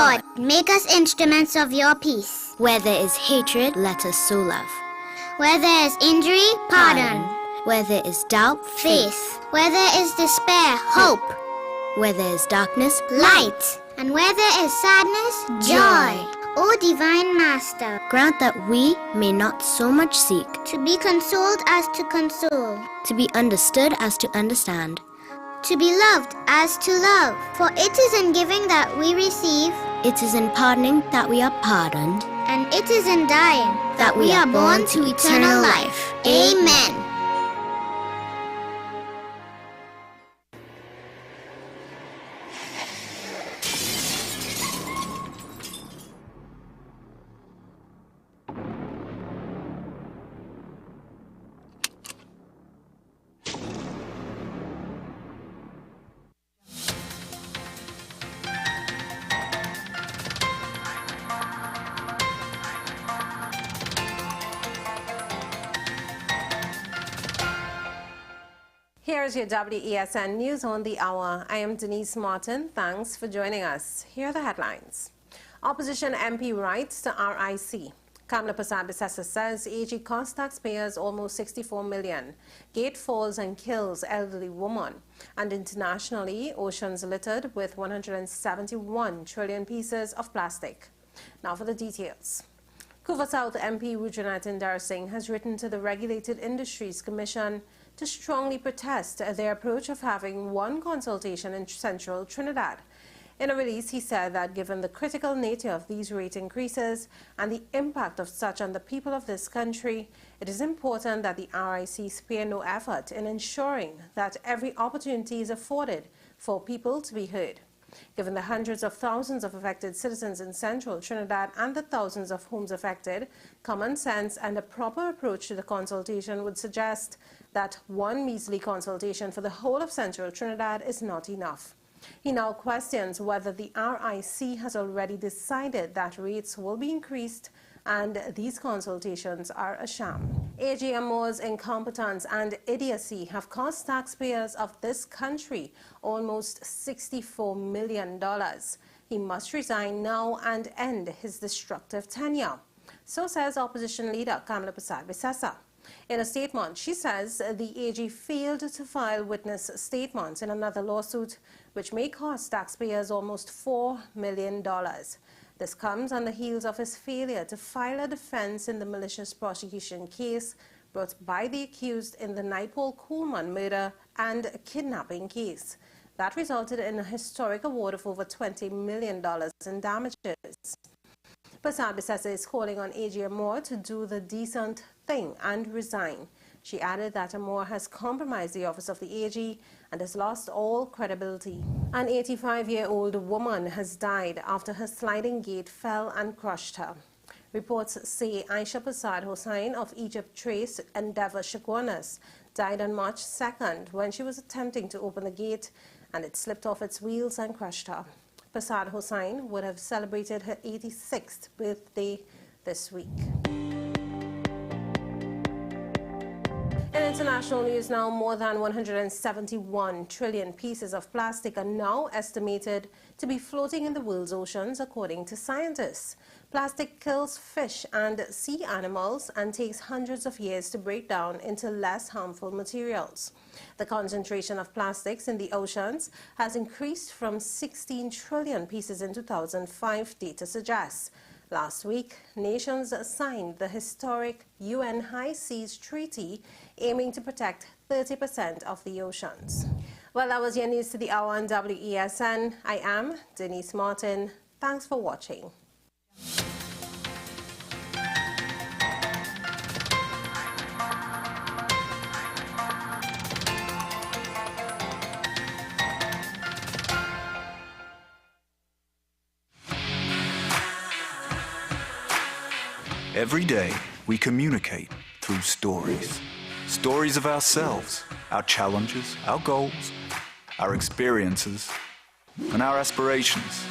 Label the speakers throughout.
Speaker 1: Lord, make us instruments of your peace.
Speaker 2: Where there is hatred, let us sow love.
Speaker 1: Where there is injury, pardon.
Speaker 2: Where there is doubt,
Speaker 1: Faith. Where there is despair, hope.
Speaker 2: Where there is darkness,
Speaker 1: light. And where there is sadness, joy. O Divine Master,
Speaker 2: grant that we may not so much seek
Speaker 1: to be consoled as to console,
Speaker 2: to be understood as to understand,
Speaker 1: to be loved as to love. For it is in giving that we receive,
Speaker 2: it is in pardoning that we are pardoned,
Speaker 1: and it is in dying that we are born to eternal life. Amen.
Speaker 3: Here's your WESN News on the Hour. I am Denise Martin. Thanks for joining us. Here are the headlines. Opposition MP writes to RIC. Kamla Prasad-Bissessa says AG cost taxpayers almost 64 million. Gate falls and kills elderly woman. And internationally, oceans littered with 171 trillion pieces of plastic. Now for the details. Kuva South MP Rudranath Indar Singh has written to the Regulated Industries Commission to strongly protest their approach of having one consultation in central Trinidad. In a release, he said that given the critical nature of these rate increases and the impact of such on the people of this country, it is important that the RIC spare no effort in ensuring that every opportunity is afforded for people to be heard. Given the hundreds of thousands of affected citizens in central Trinidad and the thousands of homes affected, common sense and a proper approach to the consultation would suggest that one measly consultation for the whole of central Trinidad is not enough. He now questions whether the RIC has already decided that rates will be increased and these consultations are a sham. AGMO's incompetence and idiocy have cost taxpayers of this country almost $64 million. He must resign now and end his destructive tenure. So says opposition leader Kamla Prasad-Bissessa. In a statement, she says the AG failed to file witness statements in another lawsuit, which may cost taxpayers almost $4 million. This comes on the heels of his failure to file a defense in the malicious prosecution case brought by the accused in the Nightfall Coolman murder and kidnapping case. That resulted in a historic award of over $20 million in damages. Prasad-Bissessa is calling on AG Amor to do the decent thing and resign. She added that Amor has compromised the office of the AG and has lost all credibility. An 85-year-old woman has died after her sliding gate fell and crushed her. Reports say Aisha Prasad Hossain of Egypt Trace Endeavour Shakwanas died on March 2nd when she was attempting to open the gate and it slipped off its wheels and crushed her. Prasad Hossain would have celebrated her 86th birthday this week. In international news now, more than 171 trillion pieces of plastic are now estimated to be floating in the world's oceans, according to scientists. Plastic kills fish and sea animals and takes hundreds of years to break down into less harmful materials. The concentration of plastics in the oceans has increased from 16 trillion pieces in 2005, data suggests. Last week, nations signed the historic UN High Seas Treaty aiming to protect 30% of the oceans. Well, that was your news to the hour on WESN. I am Denise Martin. Thanks for watching.
Speaker 4: Every day, we communicate through stories. Stories of ourselves, our challenges, our goals, our experiences, and our aspirations.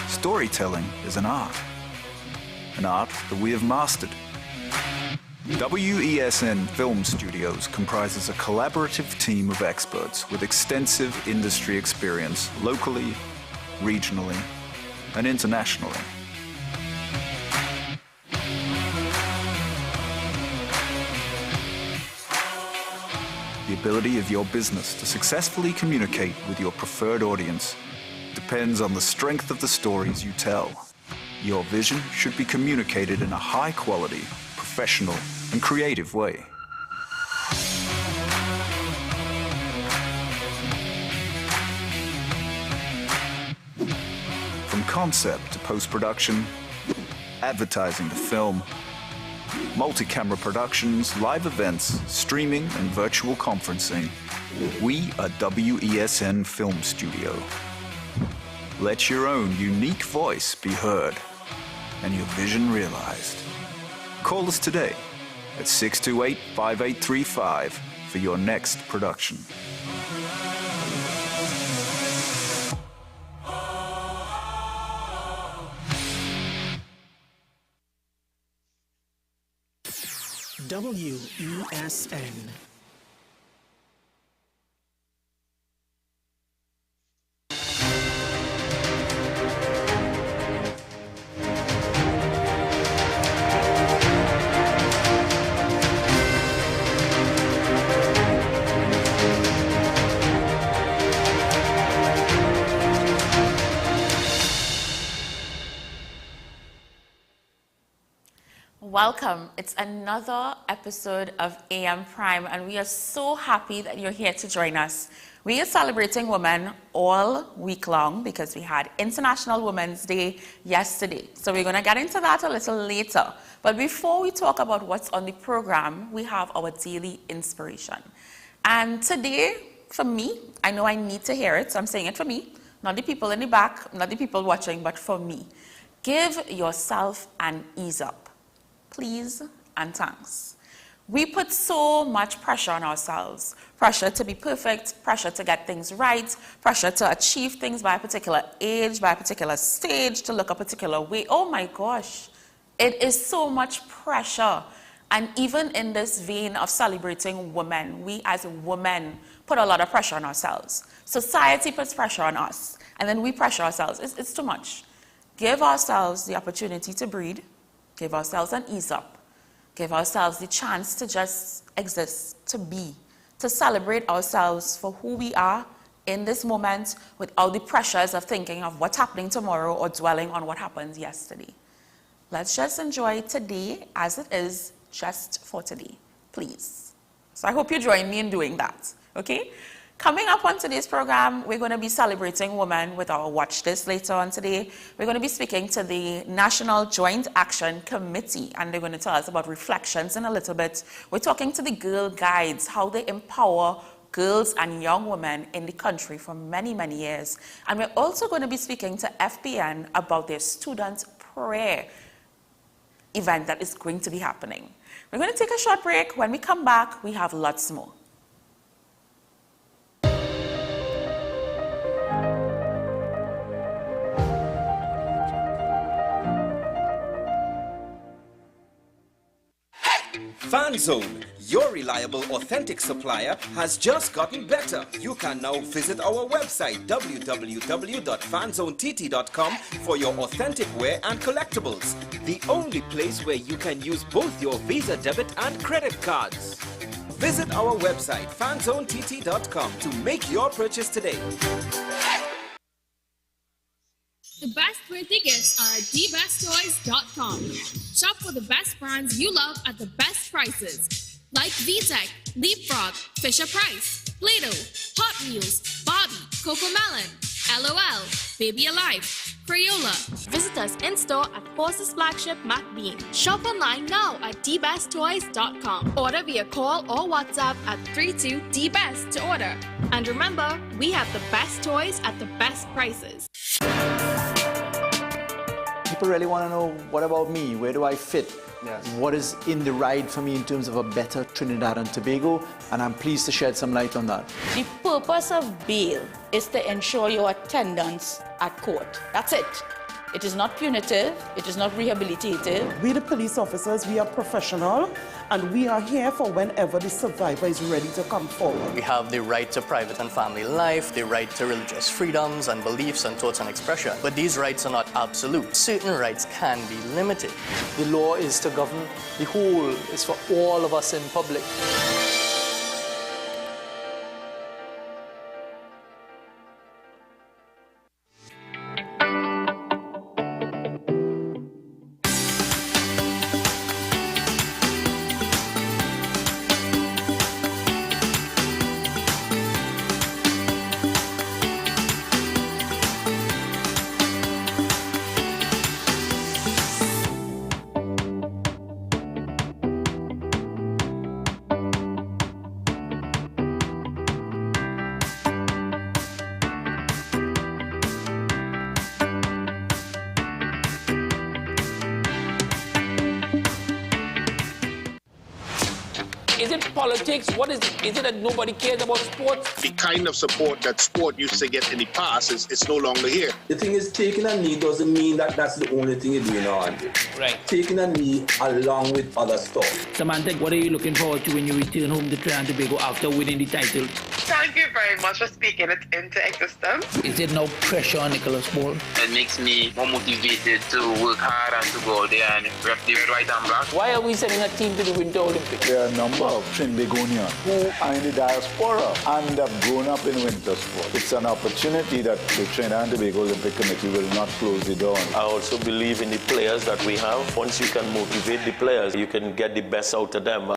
Speaker 4: Storytelling is an art that we have mastered. WESN Film Studios comprises a collaborative team of experts with extensive industry experience locally, regionally, and internationally. The ability of your business to successfully communicate with your preferred audience depends on the strength of the stories you tell. Your vision should be communicated in a high-quality, professional, and creative way. From concept to post-production, advertising to film, multi-camera productions, live events, streaming, and virtual conferencing, we are WESN Film Studio. Let your own unique voice be heard and your vision realized. Call us today at 628-5835 for your next production.
Speaker 5: WESN.
Speaker 6: Welcome. It's another episode of AM Prime, and we are so happy that you're here to join us. We are celebrating women all week long because we had International Women's Day yesterday. So we're going to get into that a little later. But before we talk about what's on the program, we have our daily inspiration. And today, for me, I know I need to hear it, so I'm saying it for me, not the people in the back, not the people watching, but for me. Give yourself an ease up. Please and thanks. We put so much pressure on ourselves. Pressure to be perfect, pressure to get things right, pressure to achieve things by a particular age, by a particular stage, to look a particular way. Oh my gosh, it is so much pressure. And even in this vein of celebrating women, we as women put a lot of pressure on ourselves. Society puts pressure on us, and then we pressure ourselves. It's too much. Give ourselves the opportunity to breathe. Give ourselves an ease up. Give ourselves the chance to just exist, to be, to celebrate ourselves for who we are in this moment without the pressures of thinking of what's happening tomorrow or dwelling on what happened yesterday. Let's just enjoy today as it is, just for today, please. So I hope you join me in doing that, okay? Coming up on today's program, we're going to be celebrating women with our Watch This later on today. We're going to be speaking to the National Joint Action Committee, and they're going to tell us about reflections in a little bit. We're talking to the Girl Guides, how they empower girls and young women in the country for many, many years. And we're also going to be speaking to FPN about their student prayer event that is going to be happening. We're going to take a short break. When we come back, we have lots more.
Speaker 7: FanZone, your reliable, authentic supplier, has just gotten better. You can now visit our website www.fanzonett.com for your authentic wear and collectibles. The only place where you can use both your Visa debit and credit cards. Visit our website fanzonett.com to make your purchase today.
Speaker 8: The best birthday gifts are at dbesttoys.com. Shop for the best brands you love at the best prices. Like VTech, Leapfrog, Fisher-Price, Play-Doh, Hot Wheels, Barbie, Cocomelon, LOL, Baby Alive, Crayola. Visit us in-store at Forces Flagship MacBean. Shop online now at dbesttoys.com. Order via call or WhatsApp at 32DBEST to order. And remember, we have the best toys at the best prices.
Speaker 9: People really want to know, what about me? Where do I fit?
Speaker 10: Yes.
Speaker 9: What is in the ride for me in terms of a better Trinidad and Tobago? And I'm pleased to shed some light on that.
Speaker 11: The purpose of bail is to ensure your attendance at court. That's it.
Speaker 5: It is not punitive. It is not rehabilitative.
Speaker 10: We, the police officers, we are professional, and we are here for whenever the survivor is ready to come forward.
Speaker 11: We have the right to private and family life, the right to religious freedoms and beliefs and thoughts and expression. But these rights are not absolute. Certain rights can be limited.
Speaker 9: The law is to govern the whole. It's for all of us in public.
Speaker 12: Is it politics? What is it? Is it that nobody cares about sports?
Speaker 13: The kind of support that sport used to get in the past is no longer here.
Speaker 14: The thing is, taking a knee doesn't mean that that's the only thing you're doing on it.
Speaker 12: Right.
Speaker 14: Taking a knee along with other stuff.
Speaker 12: Samantha, what are you looking forward to when you return home to Trinidad and Tobago after winning the title?
Speaker 15: Thank you very much for speaking it into existence.
Speaker 12: Is there no pressure on Nicholas Paul?
Speaker 16: It makes me more motivated to work hard and to go out there and rep the white and black.
Speaker 12: Why are we sending a team to the Winter Olympics?
Speaker 17: There are a number of Trinbagonians who are in the diaspora and have grown up in winter sport. It's an opportunity that the Trinidad and Tobago Olympic Committee will not close the door on.
Speaker 18: I also believe in the players that we have. Once you can motivate the players, you can get the best out of them.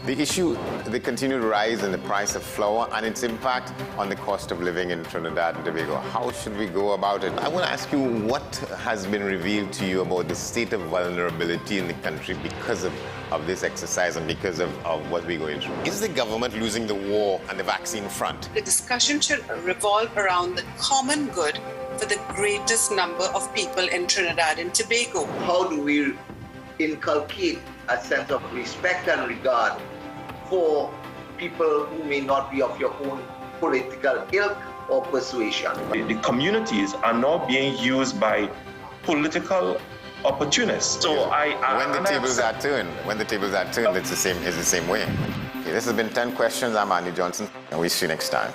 Speaker 19: The issue, the continued rise in the price of flour and its impact on the cost of living in Trinidad and Tobago. How should we go about it? I want to ask you, what has been revealed to you about the state of vulnerability in the country because of this exercise and because of what we're going through? Is the government losing the war on the vaccine front?
Speaker 20: The discussion should revolve around the common good for the greatest number of people in Trinidad and Tobago.
Speaker 21: How do we inculcate a sense of respect and regard for people who may not be of your own political ilk or persuasion?
Speaker 22: The communities are now being used by political opportunists. So
Speaker 19: when the tables are turned, it's the same way. Okay, this has been 10 Questions. I'm Andy Johnson, and we'll see you next time.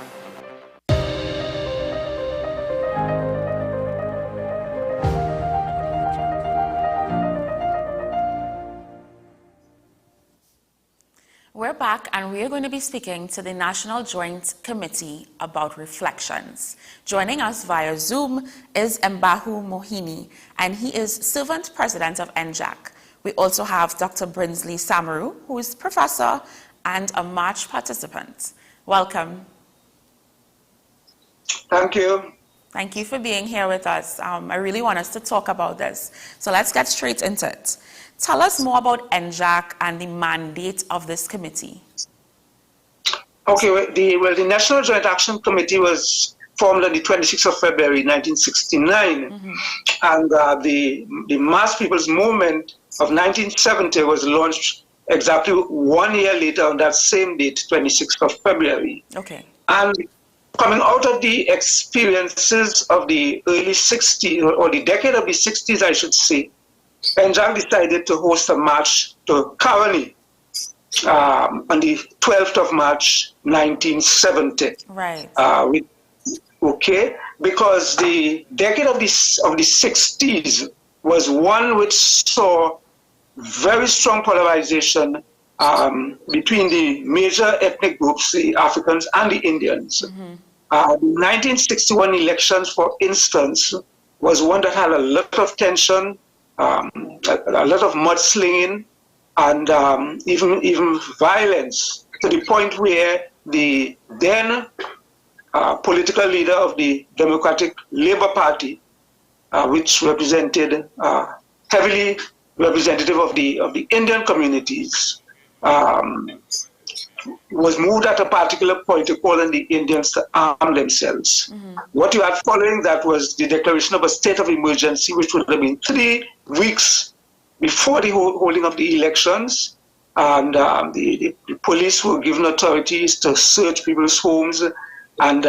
Speaker 6: We're back, and we're going to be speaking to the National Joint Committee about reflections. Joining us via Zoom is Mbahu Mohini, and he is Servant President of NJAC. We also have Dr. Brinsley Samaru, who is professor and a march participant. Welcome.
Speaker 23: Thank you.
Speaker 6: Thank you for being here with us. I really want us to talk about this. So let's get straight into it. Tell us more about NJAC and the mandate of this committee.
Speaker 23: Okay, the National Joint Action Committee was formed on the 26th of February 1969, and the Mass People's Movement of 1970 was launched exactly 1 year later on that same date, 26th of February.
Speaker 6: Okay.
Speaker 23: And coming out of the experiences of the early 60s, or the decade of the 60s, I should say, NJAC decided to host a march to Caroni on the 12th of March, 1970.
Speaker 6: Right.
Speaker 23: Because the decade of the 60s was one which saw very strong polarization between the major ethnic groups, the Africans and the Indians. The 1961 elections, for instance, was one that had a lot of tension, a lot of mudslinging, and even violence, to the point where the then political leader of the Democratic Labour Party, which represented heavily representative of the Indian communities, was moved at a particular point to call on the Indians to arm themselves. What you had following that was the declaration of a state of emergency, which would have been 3 weeks before the holding of the elections, and the police were given authorities to search people's homes and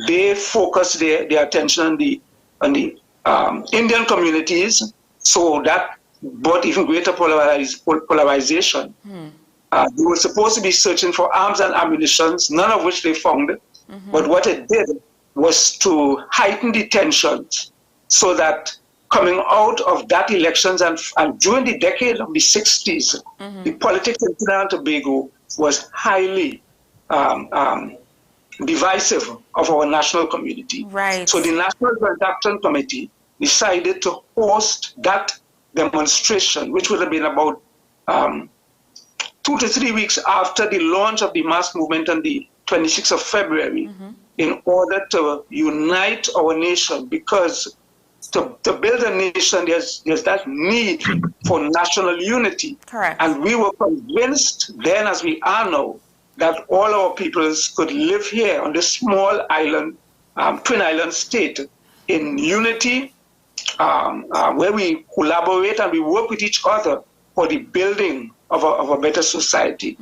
Speaker 23: they focused their attention on the Indian communities, so that brought even greater polarization. They were supposed to be searching for arms and ammunition, none of which they found. But what it did was to heighten the tensions, so that coming out of that elections and during the decade of the 60s, the politics in Trinidad and Tobago was highly divisive of our national community.
Speaker 6: Right.
Speaker 23: So the National Joint Action Committee decided to host that demonstration, which would have been about 2 to 3 weeks after the launch of the mass movement on the 26th of February, in order to unite our nation, because to build a nation, there's that need for national unity.
Speaker 6: Correct.
Speaker 23: And we were convinced then, as we are now, that all our peoples could live here on this small island, twin island state, in unity, where we collaborate and we work with each other for the building of a better society.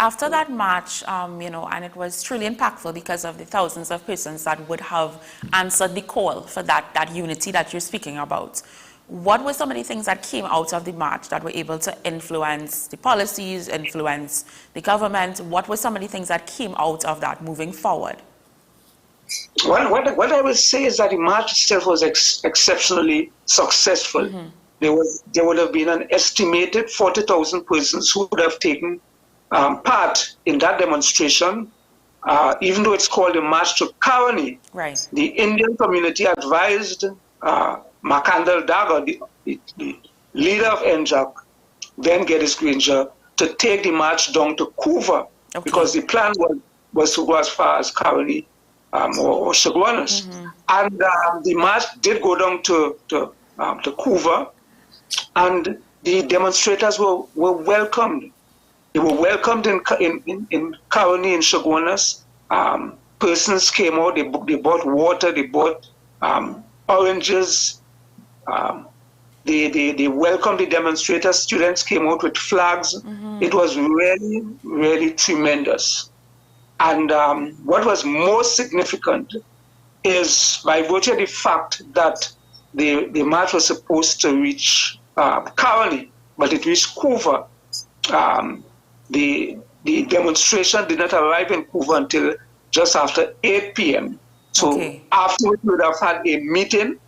Speaker 6: After that march, and it was truly impactful because of the thousands of persons that would have answered the call for that unity that you're speaking about. What were some of the things that came out of the march that were able to influence the policies, influence the government? What were some of the things that came out of that moving forward?
Speaker 23: Well, what I would say is that the march itself was exceptionally successful. There would have been an estimated 40,000 persons who would have taken part in that demonstration, even though it's called the March to Caroni.
Speaker 6: Right.
Speaker 23: The Indian community advised Makandal Daga, the leader of NJAC, then Geddes Granger, to take the march down to Couva, because the plan was to go as far as Caroni or Chaguanas. And the march did go down to Couva, and the demonstrators were welcomed. They were welcomed in Caroni and Chaguanas. Persons came out, they bought water, they bought oranges. They welcomed the demonstrators. Students came out with flags. It was really, really tremendous. And what was most significant is, by virtue of the fact that the march was supposed to reach Caroni, but it reached Couva, the demonstration did not arrive in Couva until just after 8 p.m. So afterwards, we would have had a meeting.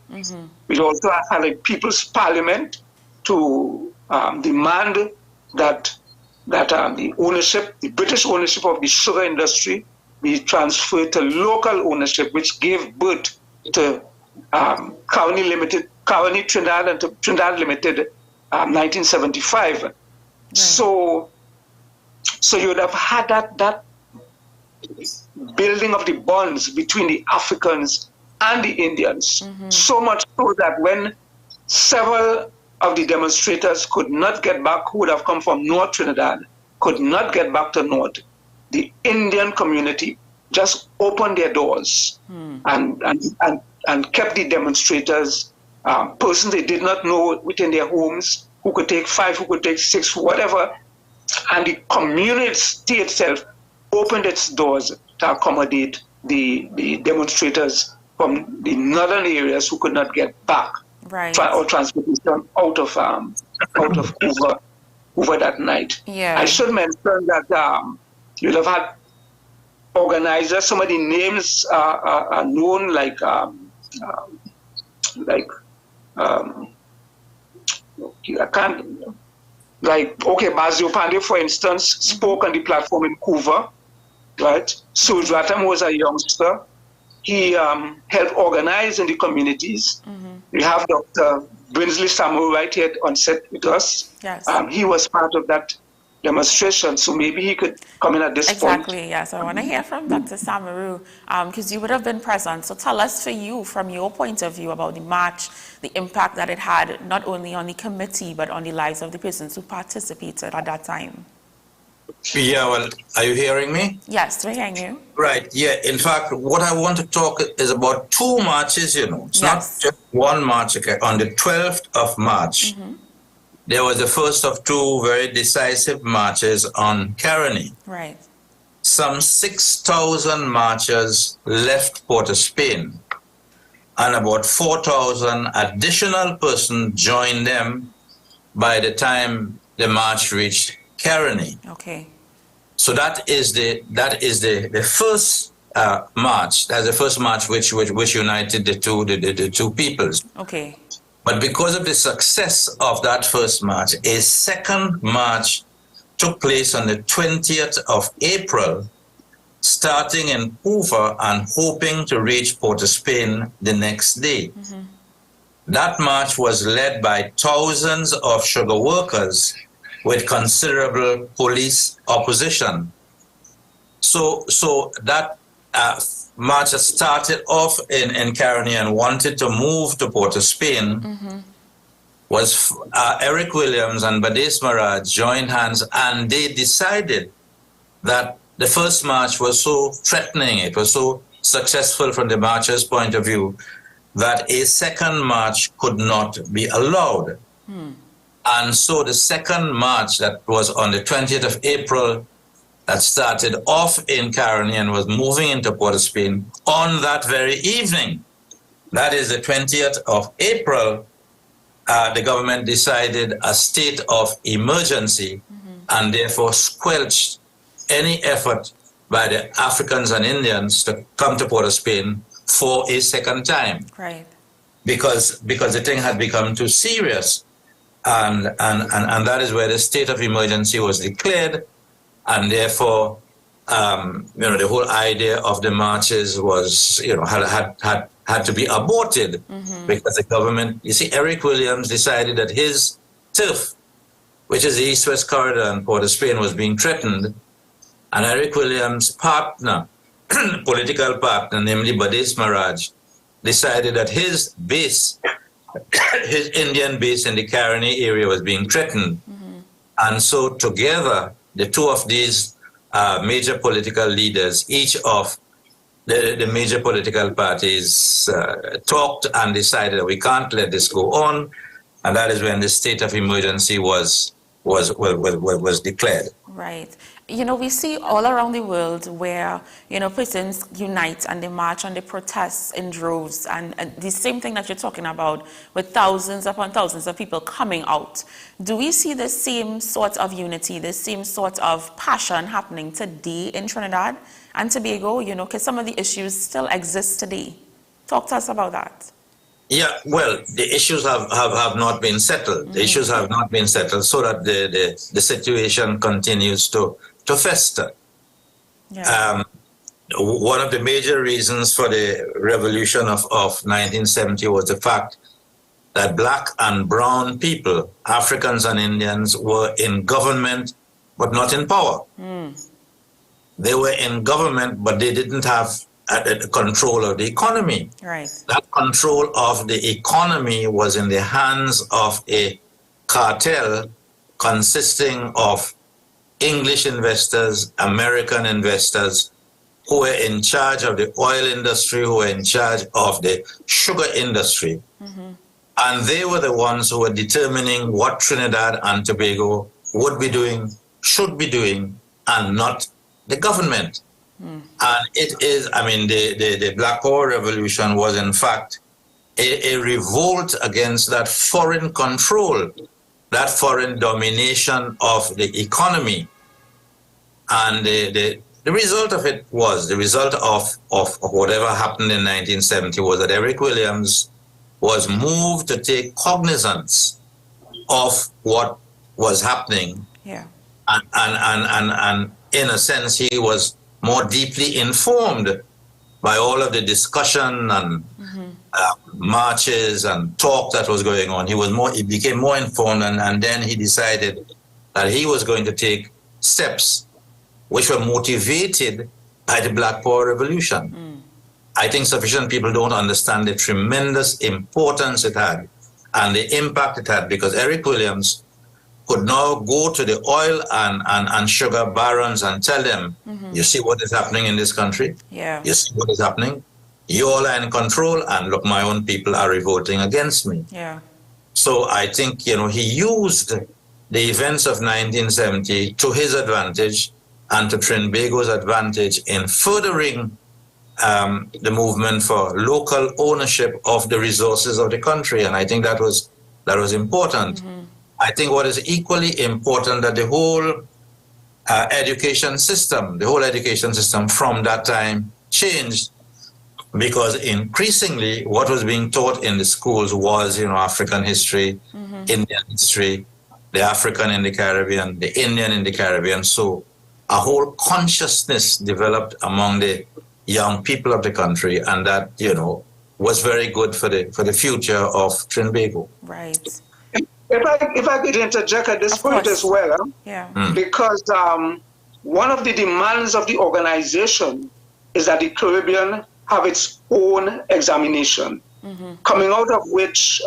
Speaker 23: We also had a people's parliament to demand that the ownership, the British ownership of the sugar industry, be transferred to local ownership, which gave birth to Caroni Limited, Caroni Trinidad and Trinidad Limited, 1975. Right. So you would have had that building of the bonds between the Africans and the Indians, so much so that when several of the demonstrators could not get back, who would have come from North Trinidad, could not get back to North, the Indian community just opened their doors and kept the demonstrators, persons they did not know within their homes, who could take 5, who could take 6, whatever, and the community itself opened its doors to accommodate the demonstrators from the northern areas who could not get back, or transportation out of Couva that night. I should mention that you'll have had organizers. Some of the names are known, like Bazio Pandey, for instance, spoke on the platform in Couva, right? Sudratam was a youngster. He helped organize in the communities. We have Dr. Brinsley Samu right here on set with us.
Speaker 6: Yes.
Speaker 23: He was part of that demonstration, so maybe he could come in at this point.
Speaker 6: Exactly, yes. I want to hear from Dr. Samaru, because you would have been present. So tell us, for you, from your point of view, about the march, the impact that it had, not only on the committee, but on the lives of the persons who participated at that time.
Speaker 1: Yeah, well, are you hearing me?
Speaker 6: Yes, we're hearing you.
Speaker 1: Right, yeah. In fact, what I want to talk is about 2 marches, It's not just one march. Okay? On the 12th of March, there was the first of 2 very decisive marches on Caroni.
Speaker 6: Right.
Speaker 1: some 6,000 marchers left Port-of-Spain, and about 4,000 additional persons joined them by the time the march reached Caroni.
Speaker 6: Okay.
Speaker 1: So that is the first march. That's the first march which united the two peoples.
Speaker 6: Okay.
Speaker 1: But because of the success of that first march, a second march took place on the 20th of April, starting in Hoover and hoping to reach Port-of-Spain the next day. That march was led by thousands of sugar workers with considerable police opposition. So that march started off in Caroni and wanted to move to Port-of-Spain. Was Eric Williams and Bades Maraj joined hands, and they decided that the first march was so threatening, it was so successful from the marchers' point of view, that a second march could not be allowed. And so the second march that was on the 20th of April, that started off in Caroni and was moving into Port-of-Spain on that very evening, that is the 20th of April, the government decided a state of emergency and therefore squelched any effort by the Africans and Indians to come to Port-of-Spain for a second time.
Speaker 6: Right.
Speaker 1: Because the thing had become too serious. And that is where the state of emergency was declared, and therefore, the whole idea of the marches was, had to be aborted because the government, you see, Eric Williams decided that his turf, which is the East-West Corridor in Port-of-Spain, was being threatened, and Eric Williams' partner, political partner, namely Bades Maraj, decided that his base, his Indian base in the Caroni area, was being threatened. And so together, the two of these major political leaders, each of the major political parties, talked and decided that we can't let this go on. And that is when the state of emergency was declared.
Speaker 6: Right. We see all around the world where, persons unite and they march and they protest in droves, and the same thing that you're talking about with thousands upon thousands of people coming out. Do we see the same sort of unity, the same sort of passion happening today in Trinidad and Tobago, because some of the issues still exist today? Talk to us about that.
Speaker 1: Yeah, well, the issues have not been settled. The issues have not been settled, so that the situation continues to fester.
Speaker 6: Yeah.
Speaker 1: One of the major reasons for the revolution of 1970 was the fact that black and brown people, Africans and Indians, were in government but not in power. They were in government, but they didn't have control of the economy.
Speaker 6: Right.
Speaker 1: That control of the economy was in the hands of a cartel consisting of English investors, American investors, who were in charge of the oil industry, who were in charge of the sugar industry. And they were the ones who were determining what Trinidad and Tobago would be doing, should be doing, and not the government. And it is, the Black Power Revolution was in fact a revolt against that foreign control, that foreign domination of the economy. And the result of it was, the result of whatever happened in 1970 was that Eric Williams was moved to take cognizance of what was happening.
Speaker 6: Yeah.
Speaker 1: And in a sense, he was more deeply informed by all of the discussion and marches and talk that was going on. He became more informed, and then he decided that he was going to take steps which were motivated by the Black Power Revolution. I think sufficient people don't understand the tremendous importance it had and the impact it had, because Eric Williams could now go to the oil and sugar barons and tell them, you see what is happening in this country?
Speaker 6: Yeah.
Speaker 1: You see what is happening? You all are in control, and look, my own people are revolting against me.
Speaker 6: Yeah.
Speaker 1: So I think, he used the events of 1970 to his advantage, and to Trinbago's advantage in furthering the movement for local ownership of the resources of the country. And I think that was important. I think what is equally important that the whole education system from that time changed, because increasingly what was being taught in the schools was, African history, Indian history, the African in the Caribbean, the Indian in the Caribbean. So a whole consciousness developed among the young people of the country, and that, was very good for the future of Trinbago.
Speaker 6: Right.
Speaker 23: If I could interject at this point as well, because one of the demands of the organization is that the Caribbean have its own examination, coming out of which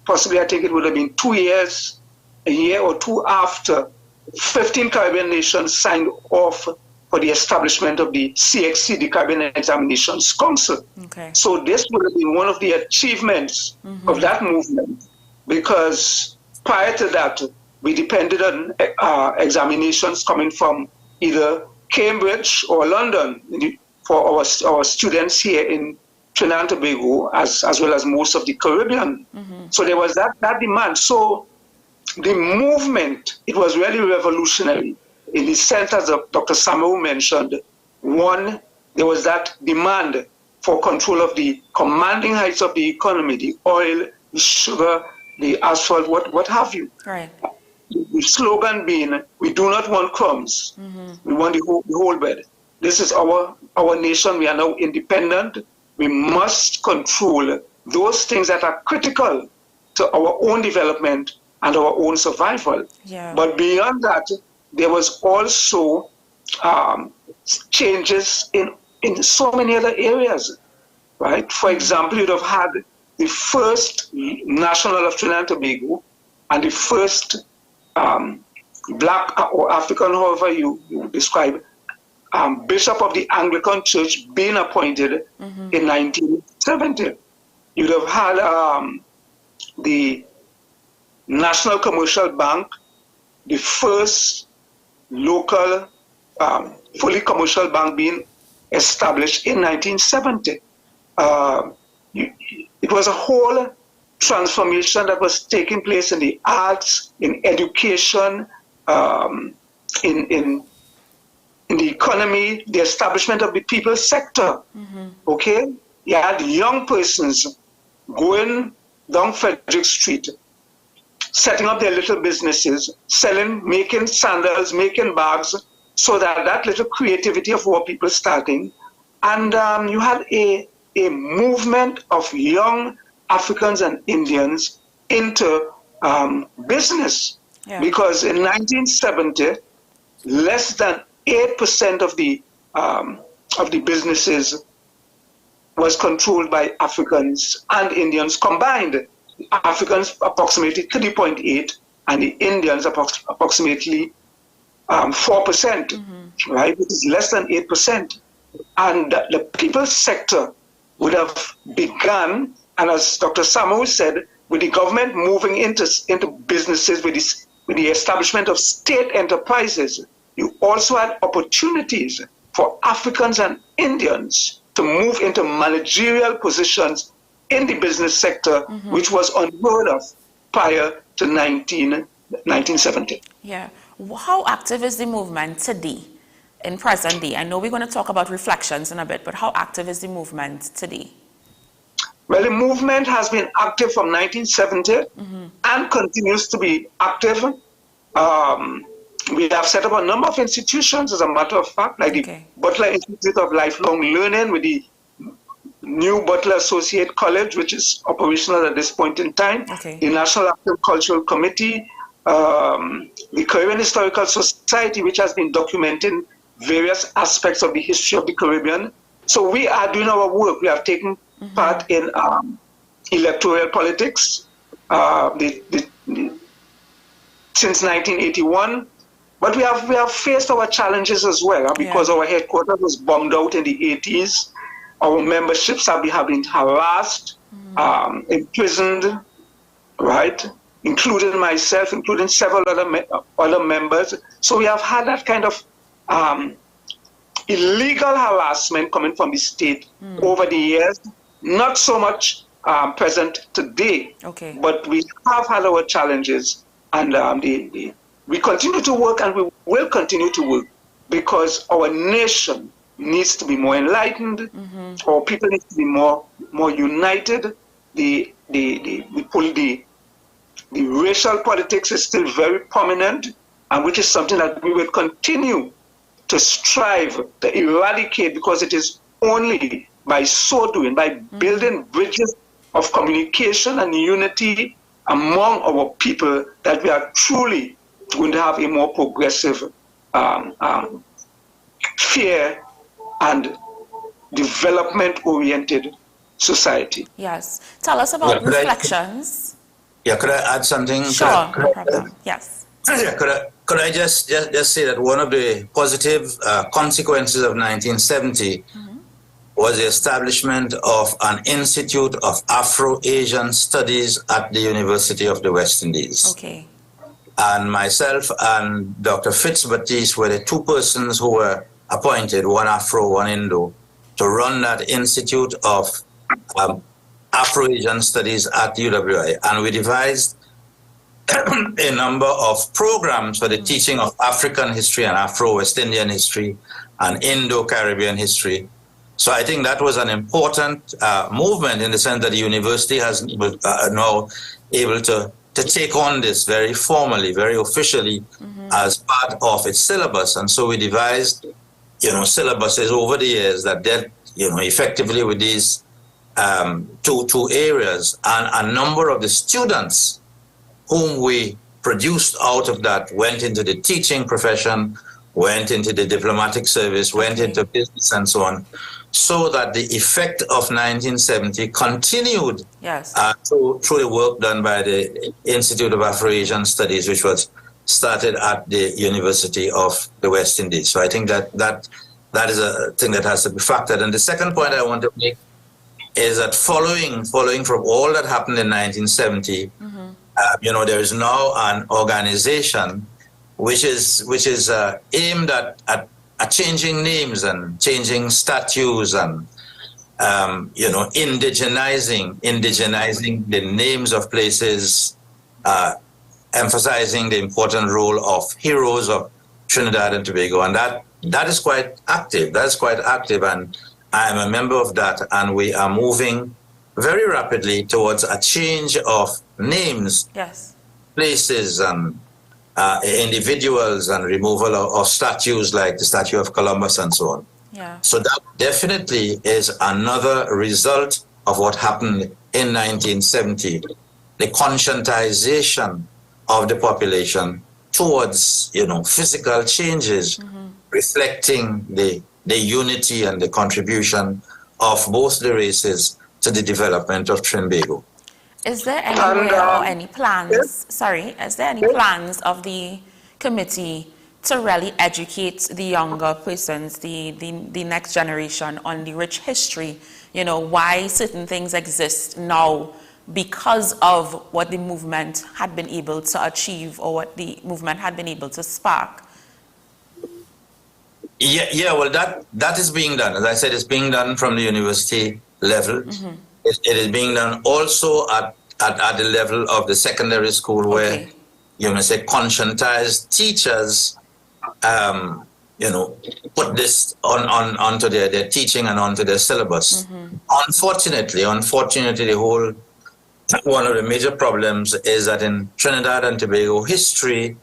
Speaker 23: possibly I think it would have been 2 years, a year or two after, 15 Caribbean nations signed off for the establishment of the CXC, the Caribbean Examinations Council.
Speaker 6: Okay.
Speaker 23: So this would have been one of the achievements of that movement, because prior to that, we depended on examinations coming from either Cambridge or London for our students here in Trinidad and Tobago, as well as most of the Caribbean. So there was that demand. So the movement, it was really revolutionary in the sense, as Dr. Samuel mentioned. One, there was that demand for control of the commanding heights of the economy, the oil, the sugar, the asphalt, what have you.
Speaker 6: Right.
Speaker 23: The slogan being, we do not want crumbs, we want the whole bed. This is our nation, we are now independent. We must control those things that are critical to our own development and our own survival.
Speaker 6: Yeah.
Speaker 23: But beyond that, there was also changes in so many other areas, right? For example, you'd have had the first national of Trinidad and Tobago and the first black or African, however you describe, bishop of the Anglican Church being appointed in 1970. You'd have had the National Commercial Bank, the first local fully commercial bank being established in 1970. It was a whole transformation that was taking place in the arts, in education, in the economy, the establishment of the people's sector. Okay? You had young persons going down Frederick Street, setting up their little businesses, selling, making sandals, making bags, so that little creativity of what people starting. And you had a movement of young Africans and Indians into business.
Speaker 6: Yeah.
Speaker 23: Because in 1970, less than 8% of the businesses was controlled by Africans and Indians combined. Africans approximately 3.8 and the Indians approximately 4%, right? It is less than 8%. And the people's sector would have begun, and as Dr. Samuel said, with the government moving into businesses, with the establishment of state enterprises, you also had opportunities for Africans and Indians to move into managerial positions in the business sector, which was unheard of prior to 1970.
Speaker 6: Yeah. How active is the movement today, in present day? I know we're going to talk about reflections in a bit, but how active is the movement today?
Speaker 23: Well, the movement has been active from 1970 and continues to be active. We have set up a number of institutions, as a matter of fact, like the Butler Institute of Lifelong Learning with the new Butler Associate College, which is operational at this point in time, the National Active Cultural Committee, the Caribbean Historical Society, which has been documenting various aspects of the history of the Caribbean. So we are doing our work. We have taken part in electoral politics since 1981. But we have faced our challenges as well, because our headquarters was bombed out in the 80s. Our memberships have been harassed, imprisoned, right? Including myself, including several other members. So we have had that kind of illegal harassment coming from the state over the years. Not so much present today, but we have had our challenges, and we continue to work, and we will continue to work, because our nation needs to be more enlightened. Our people need to be more united. The racial politics is still very prominent, and which is something that we will continue to strive to eradicate, because it is only by so doing, by building bridges of communication and unity among our people, that we are truly going to have a more progressive, fair and development-oriented society.
Speaker 6: Yes. Tell us about reflections.
Speaker 1: Could I add something?
Speaker 6: Sure, no problem. Yes.
Speaker 1: Could I just say that one of the positive consequences of 1970 was the establishment of an Institute of Afro-Asian Studies at the University of the West Indies.
Speaker 6: Okay.
Speaker 1: And myself and Dr. Fitzbaptiste were the two persons who were appointed, one Afro, one Indo, to run that Institute of Afro-Asian Studies at UWI. And we devised a number of programs for the teaching of African history and Afro-West Indian history and Indo-Caribbean history. So I think that was an important movement, in the sense that the university has now able to take on this very formally, very officially, as part of its syllabus. And so we devised, syllabuses over the years that dealt, effectively with these two areas. And a number of the students whom we produced out of that went into the teaching profession, went into the diplomatic service, went into business and so on, so that the effect of 1970 continued through the work done by the Institute of Afro-Asian Studies, which was started at the University of the West Indies. So I think that is a thing that has to be factored. And the second point I want to make is that following from all that happened in 1970, there is now an organization which is aimed at changing names and changing statues and indigenizing the names of places, emphasizing the important role of heroes of Trinidad and Tobago, and that is quite active. That is quite active, and I am a member of that, and we are moving very rapidly towards a change of names, places, and individuals, and removal of statues like the statue of Columbus and so on. So that definitely is another result of what happened in 1970, the conscientization of the population towards, physical changes, reflecting the unity and the contribution of both the races to the development of Trinbago.
Speaker 6: Is there any or any plans, is there any plans of the committee to really educate the younger persons, the next generation, on the rich history, why certain things exist now because of what the movement had been able to achieve or what the movement had been able to spark?
Speaker 1: Well, that is being done. As I said, it's being done from the university level. It is being done also at the level of the secondary school, where conscientized teachers, put this onto their teaching and onto their syllabus. Unfortunately, one of the major problems is that in Trinidad and Tobago, history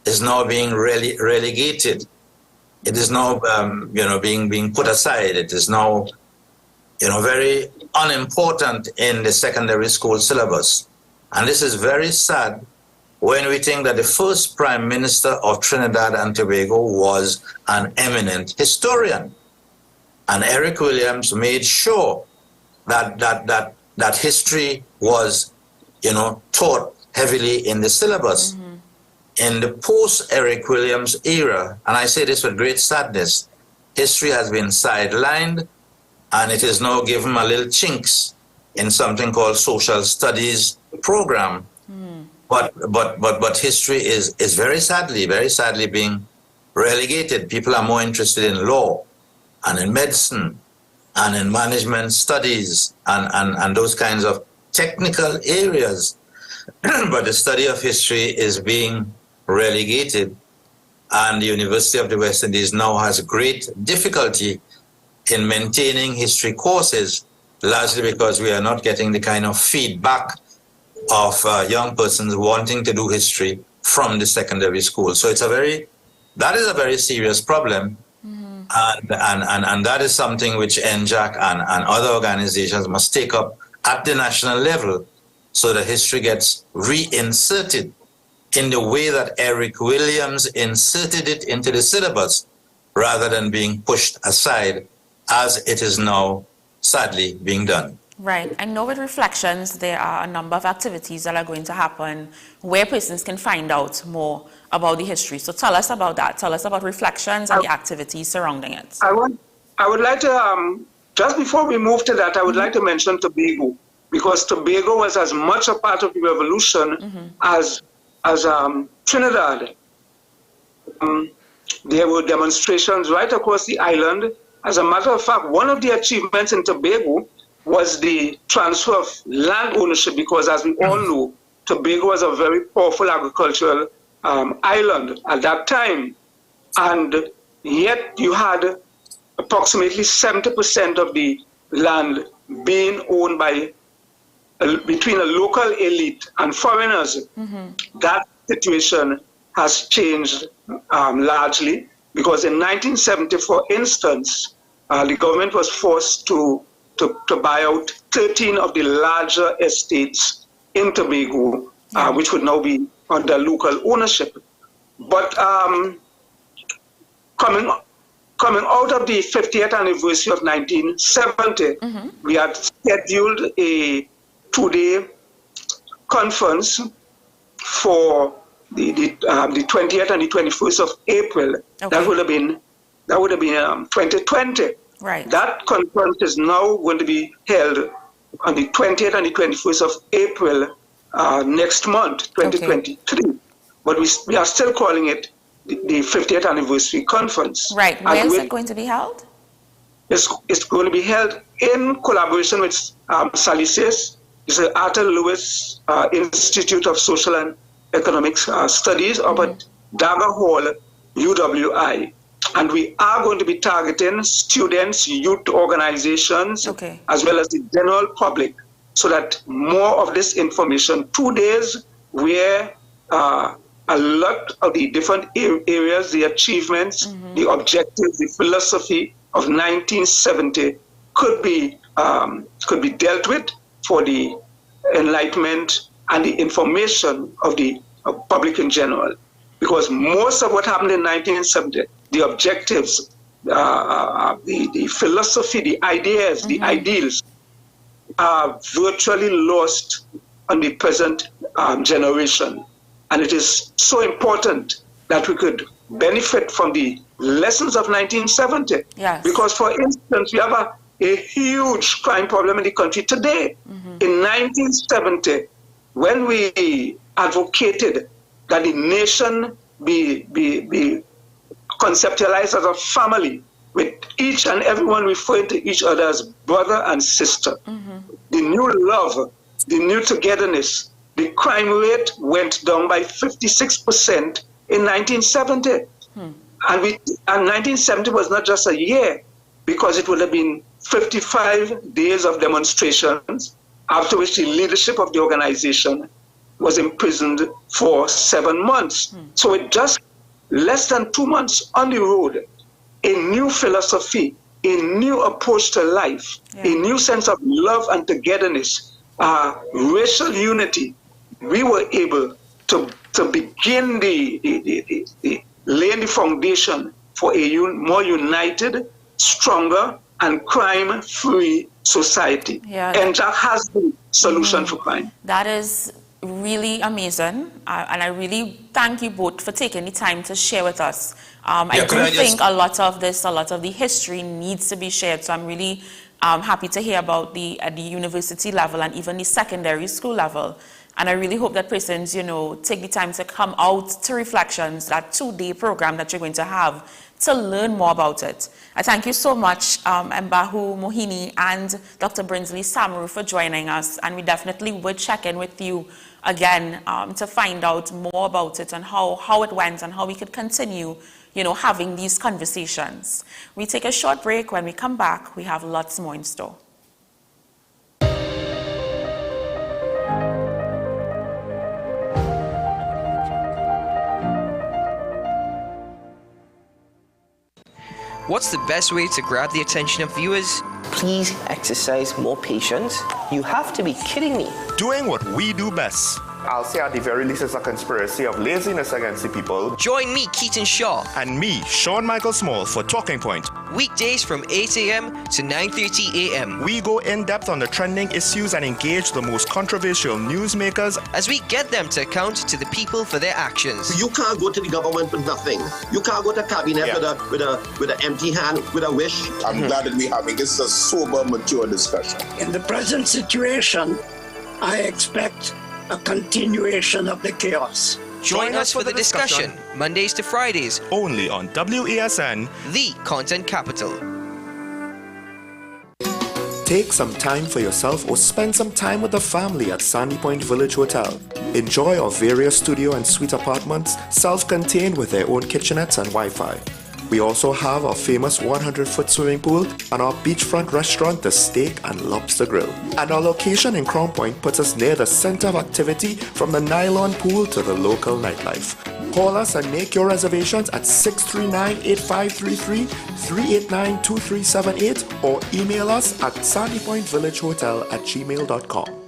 Speaker 1: is now being relegated. It is now, being put aside. It is now, very unimportant in the secondary school syllabus. And this is very sad when we think that the first Prime Minister of Trinidad and Tobago was an eminent historian. And Eric Williams made sure that history was, taught heavily in the syllabus. In the post-Eric Williams era, and I say this with great sadness, history has been sidelined, and it is now given a little chinks in something called social studies program. But history is very sadly being relegated. People are more interested in law and in medicine and in management studies and those kinds of technical areas. But the study of history is being relegated, and the University of the West Indies now has great difficulty in maintaining history courses, largely because we are not getting the kind of feedback of young persons wanting to do history from the secondary school. So that is a very serious problem. And that is something which NJAC and other organizations must take up at the national level, so that history gets reinserted in the way that Eric Williams inserted it into the syllabus, rather than being pushed aside as it is now sadly being done.
Speaker 6: Right. I know with Reflections, there are a number of activities that are going to happen where persons can find out more about the history. So tell us about that. Tell us about Reflections and the activities surrounding it.
Speaker 23: I would like to, just before we move to that, I would like to mention Tobago, because Tobago was as much a part of the revolution as Trinidad. There were demonstrations right across the island. As a matter of fact, one of the achievements in Tobago was the transfer of land ownership, because as we all know, Tobago was a very powerful agricultural island at that time. And yet you had approximately 70% of the land being owned by between a local elite and foreigners. That situation has changed largely, because in 1970, for instance, the government was forced to buy out 13 of the larger estates in Tobago, which would now be under local ownership. But coming out of the 50th anniversary of 1970, we had scheduled a 2-day conference for the 20th and the 21st of April. That would have been 2020.
Speaker 6: Right.
Speaker 23: That conference is now going to be held on the 20th and the 21st of April next month, 2023. But we are still calling it the 50th anniversary conference.
Speaker 6: Right. Where is it going to be held?
Speaker 23: It's going to be held in collaboration with SALISES. It's the Arthur Lewis Institute of Social and Economic Studies up at Dagger Hall, UWI. And we are going to be targeting students, youth organizations, as well as the general public, so that more of this information, 2 days where a lot of the different areas, the achievements, the objectives, the philosophy of 1970 could be dealt with for the enlightenment and the information of the public in general. Because most of what happened in 1970, the objectives, the philosophy, the ideas, the ideals, are virtually lost on the present generation. And it is so important that we could benefit from the lessons of 1970.
Speaker 6: Yes.
Speaker 23: Because, for instance, we have a huge crime problem in the country today. In 1970, when we advocated that the nation be conceptualized as a family, with each and everyone referring to each other as brother and sister, the new love, the new togetherness, the crime rate went down by 56% in 1970. And 1970 was not just a year, because it would have been 55 days of demonstrations, after which the leadership of the organization was imprisoned for 7 months. So it just less than 2 months on the road, a new philosophy, a new approach to life, a new sense of love and togetherness, racial unity. We were able to begin laying the foundation for a more united, stronger, and crime-free society. And that has the solution for crime.
Speaker 6: That is really amazing, and I really thank you both for taking the time to share with us. I do think a lot of the history needs to be shared, so I'm really happy to hear about at the university level and even the secondary school level, And I really hope that persons, take the time to come out to Reflections, that 2-day program that you're going to have, to learn more about it. I thank you so much, Mbahu Mohini and Dr. Brinsley Samaru for joining us. And we definitely would check in with you again to find out more about it and how it went and how we could continue, having these conversations. We take a short break. When we come back, we have lots more in store.
Speaker 2: What's the best way to grab the attention of viewers?
Speaker 3: Please exercise more patience. You have to be kidding me.
Speaker 4: Doing what we do best.
Speaker 24: I'll say at the very least it's a conspiracy of laziness against the people.
Speaker 2: Join me, Keaton Shaw.
Speaker 4: And me, Sean Michael Small, for Talking Point.
Speaker 2: Weekdays from 8 a.m. to 9:30 a.m.
Speaker 4: We go in depth on the trending issues and engage the most controversial newsmakers
Speaker 2: as we get them to account to the people for their actions.
Speaker 25: You can't go to the government with nothing. You can't go to cabinet with an empty hand, with a wish.
Speaker 13: I'm glad that we're having this a sober, mature discussion.
Speaker 26: In the present situation, I expect a continuation of the chaos.
Speaker 2: Join us for the discussion, Mondays to Fridays,
Speaker 4: only on WASN,
Speaker 2: the content capital.
Speaker 27: Take some time for yourself or spend some time with the family at Sandy Point Village Hotel. Enjoy our various studio and suite apartments, self-contained with their own kitchenettes and Wi-Fi. We also have our famous 100-foot swimming pool and our beachfront restaurant, the Steak and Lobster Grill. And our location in Crown Point puts us near the center of activity from the nylon pool to the local nightlife. Call us and make your reservations at 639-8533, 389-2378 or email us at sandypointvillagehotel@gmail.com.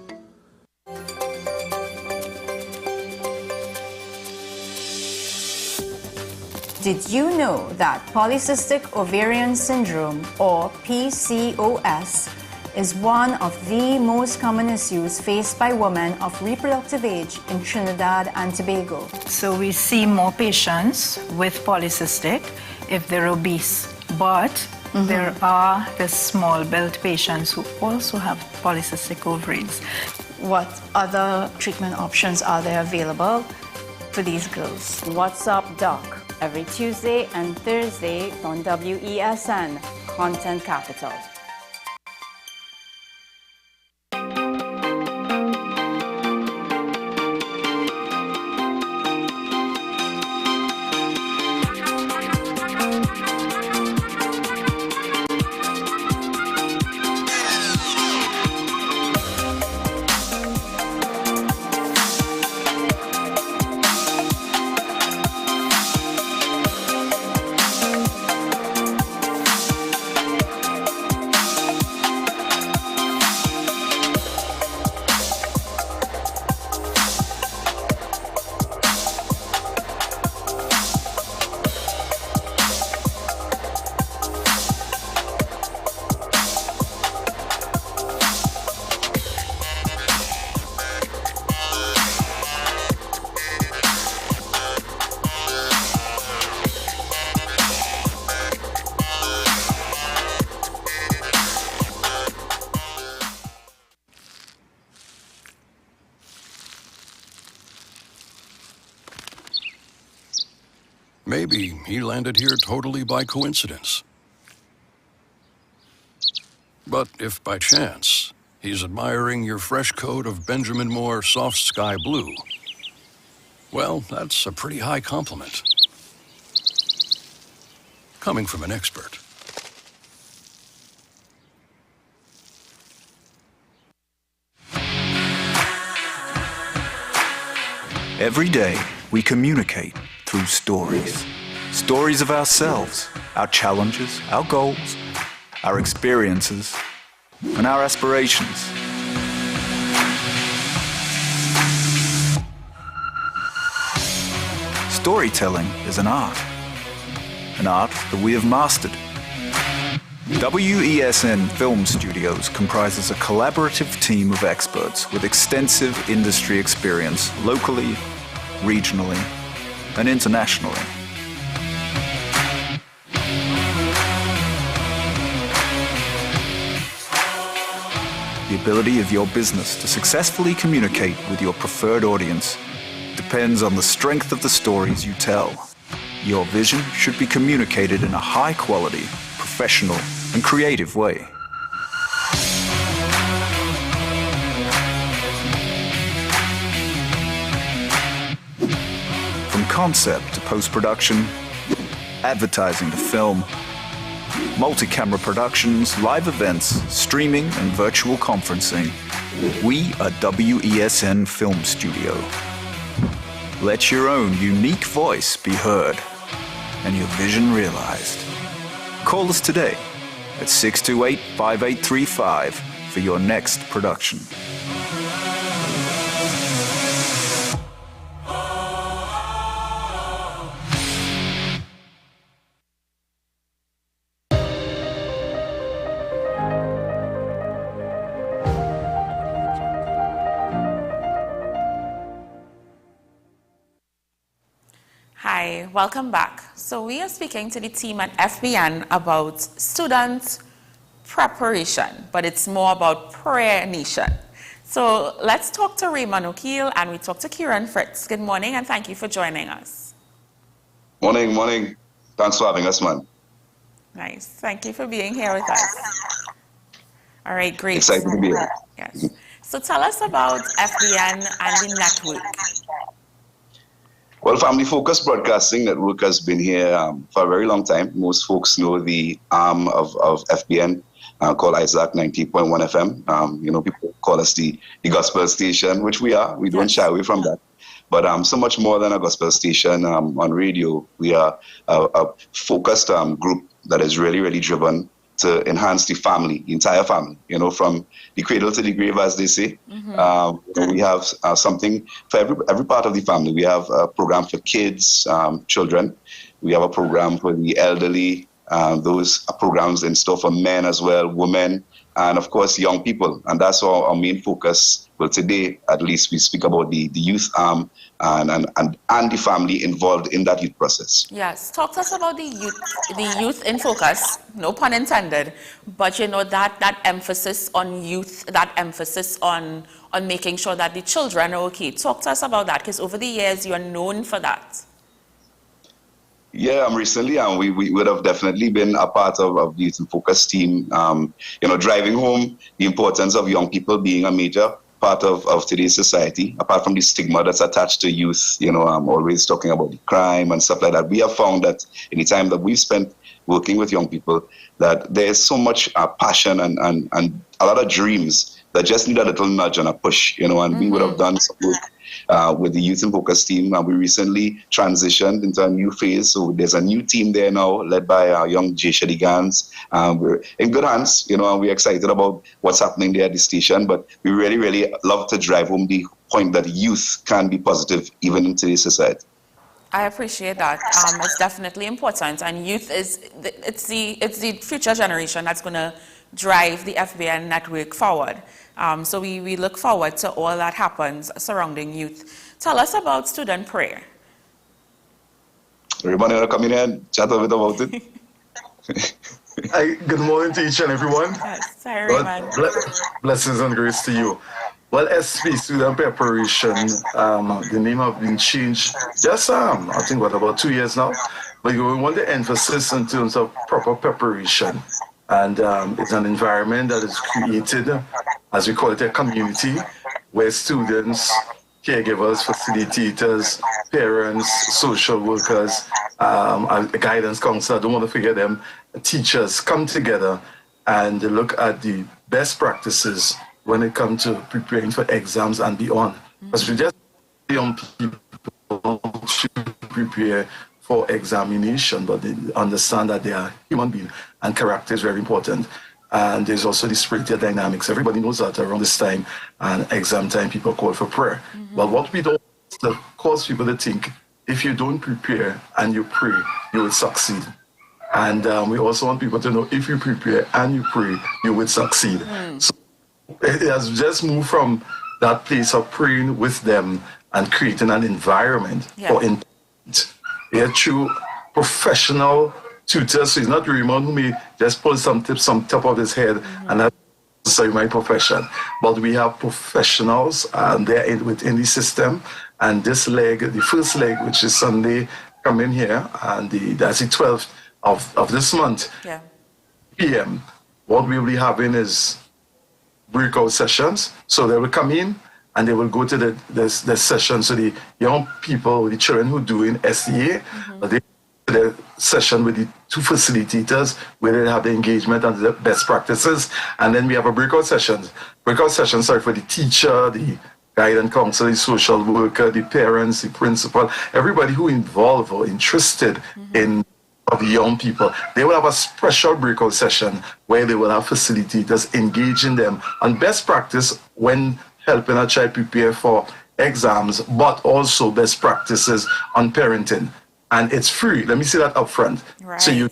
Speaker 28: Did you know that polycystic ovarian syndrome, or PCOS, is one of the most common issues faced by women of reproductive age in Trinidad and Tobago?
Speaker 29: So we see more patients with polycystic if they're obese, but there are the small-built patients who also have polycystic ovaries.
Speaker 28: What other treatment options are there available for these girls? What's Up Doc? Every Tuesday and Thursday on WESN, Content Capital.
Speaker 30: Maybe he landed here totally by coincidence. But if by chance he's admiring your fresh coat of Benjamin Moore soft sky blue, well, that's a pretty high compliment. Coming from an expert.
Speaker 31: Every day, we communicate through stories. Stories of ourselves, our challenges, our goals, our experiences, and our aspirations. Storytelling is an art that we have mastered. WESN Film Studios comprises a collaborative team of experts with extensive industry experience locally, regionally, and internationally. The ability of your business to successfully communicate with your preferred audience depends on the strength of the stories you tell. Your vision should be communicated in a high-quality, professional, and creative way. From concept to post-production, advertising to film, multi-camera productions, live events, streaming, and virtual conferencing, we are WESN Film Studio. Let your own unique voice be heard and your vision realized. Call us today at 628-5835 for your next production.
Speaker 6: Hi, welcome back. So we are speaking to the team at FBN about student preparation, but it's more about prayer nation. So let's talk to Raymond O'Keel and we talk to Kieran Fritz. Good morning and thank you for joining us.
Speaker 5: Morning. Thanks for having us, man.
Speaker 6: Nice. Thank you for being here with us. All right, great.
Speaker 5: Excited to be here.
Speaker 6: Yes. So tell us about FBN and the network.
Speaker 5: Well, Family Focused Broadcasting Network has been here for a very long time. Most folks know the arm of FBN called Isaac 90.1 FM. People call us the gospel station, which we are. We don't shy away from that. But so much more than a gospel station on radio. We are a focused group that is really, really driven to enhance the family, the entire family, from the cradle to the grave, as they say. We have something for every part of the family. We have a program for kids, children. We have a program for the elderly. Those are programs in store for men as well, women, and of course, young people. And that's our main focus. Well, today, at least, we speak about the youth arm and the family involved in that youth process.
Speaker 6: Yes, talk to us about the youth in focus, no pun intended, but that emphasis on youth, that emphasis on making sure that the children are okay. Talk to us about that, because over the years, you are known for that.
Speaker 5: Yeah, recently, we would have definitely been a part of the Youth in Focus team, driving home the importance of young people being a major part of today's society, apart from the stigma that's attached to youth. I'm always talking about the crime and stuff like that. We have found that in the time that we've spent working with young people, that there's so much passion and a lot of dreams that just need a little nudge and a push, and we would have done some work with the Youth in Focus team. And we recently transitioned into a new phase. So there's a new team there now, led by our young Jay Shadigans. We're in good hands, and we're excited about what's happening there at the station. But we really, really love to drive home the point that youth can be positive even in today's society.
Speaker 6: I appreciate that. It's definitely important. And youth it's the future generation that's going to drive the FBN network forward. So we look forward to all that happens surrounding youth. Tell us about student prayer.
Speaker 5: Everybody want to come in here and chat a bit about it?
Speaker 7: Hi, good morning to each and everyone.
Speaker 6: Yes, sorry, man.
Speaker 7: Blessings and grace to you. Well, SP, student preparation, the name has been changed just, I think, about 2 years now. But we want the emphasis in terms of proper preparation. And it's an environment that is created, as we call it, a community, where students, caregivers, facilitators, parents, social workers, guidance counselor, I don't want to forget them, teachers come together and look at the best practices when it comes to preparing for exams and beyond. Because we just young people should prepare for examination, but they understand that they are human beings and character is very important. And there's also the spiritual dynamics. Everybody knows that around this time and exam time, people call for prayer. But what we don't want to cause people to think, if you don't prepare and you pray, you will succeed. And we also want people to know, if you prepare and you pray, you will succeed. So it has just moved from that place of praying with them and creating an environment for intent. Through professional tutors, so it's not Raymond who may just pull some tips on top of his head and that necessarily my profession, but we have professionals and they're within the system. And this leg, the first leg, which is Sunday, coming here, and that's the 12th of this month, PM, what we'll be having is breakout sessions. So they will come in and they will go to the session. So the young people, the children who do in SEA, they the session with the two facilitators where they have the engagement and the best practices. And then we have a breakout session for the teacher, the guidance counselor, the social worker, the parents, the principal, everybody who involved or interested in of the young people. They will have a special breakout session where they will have facilitators engaging them on best practice when helping a child prepare for exams, but also best practices on parenting. And it's free. Let me say that up front.
Speaker 6: Right.
Speaker 7: So you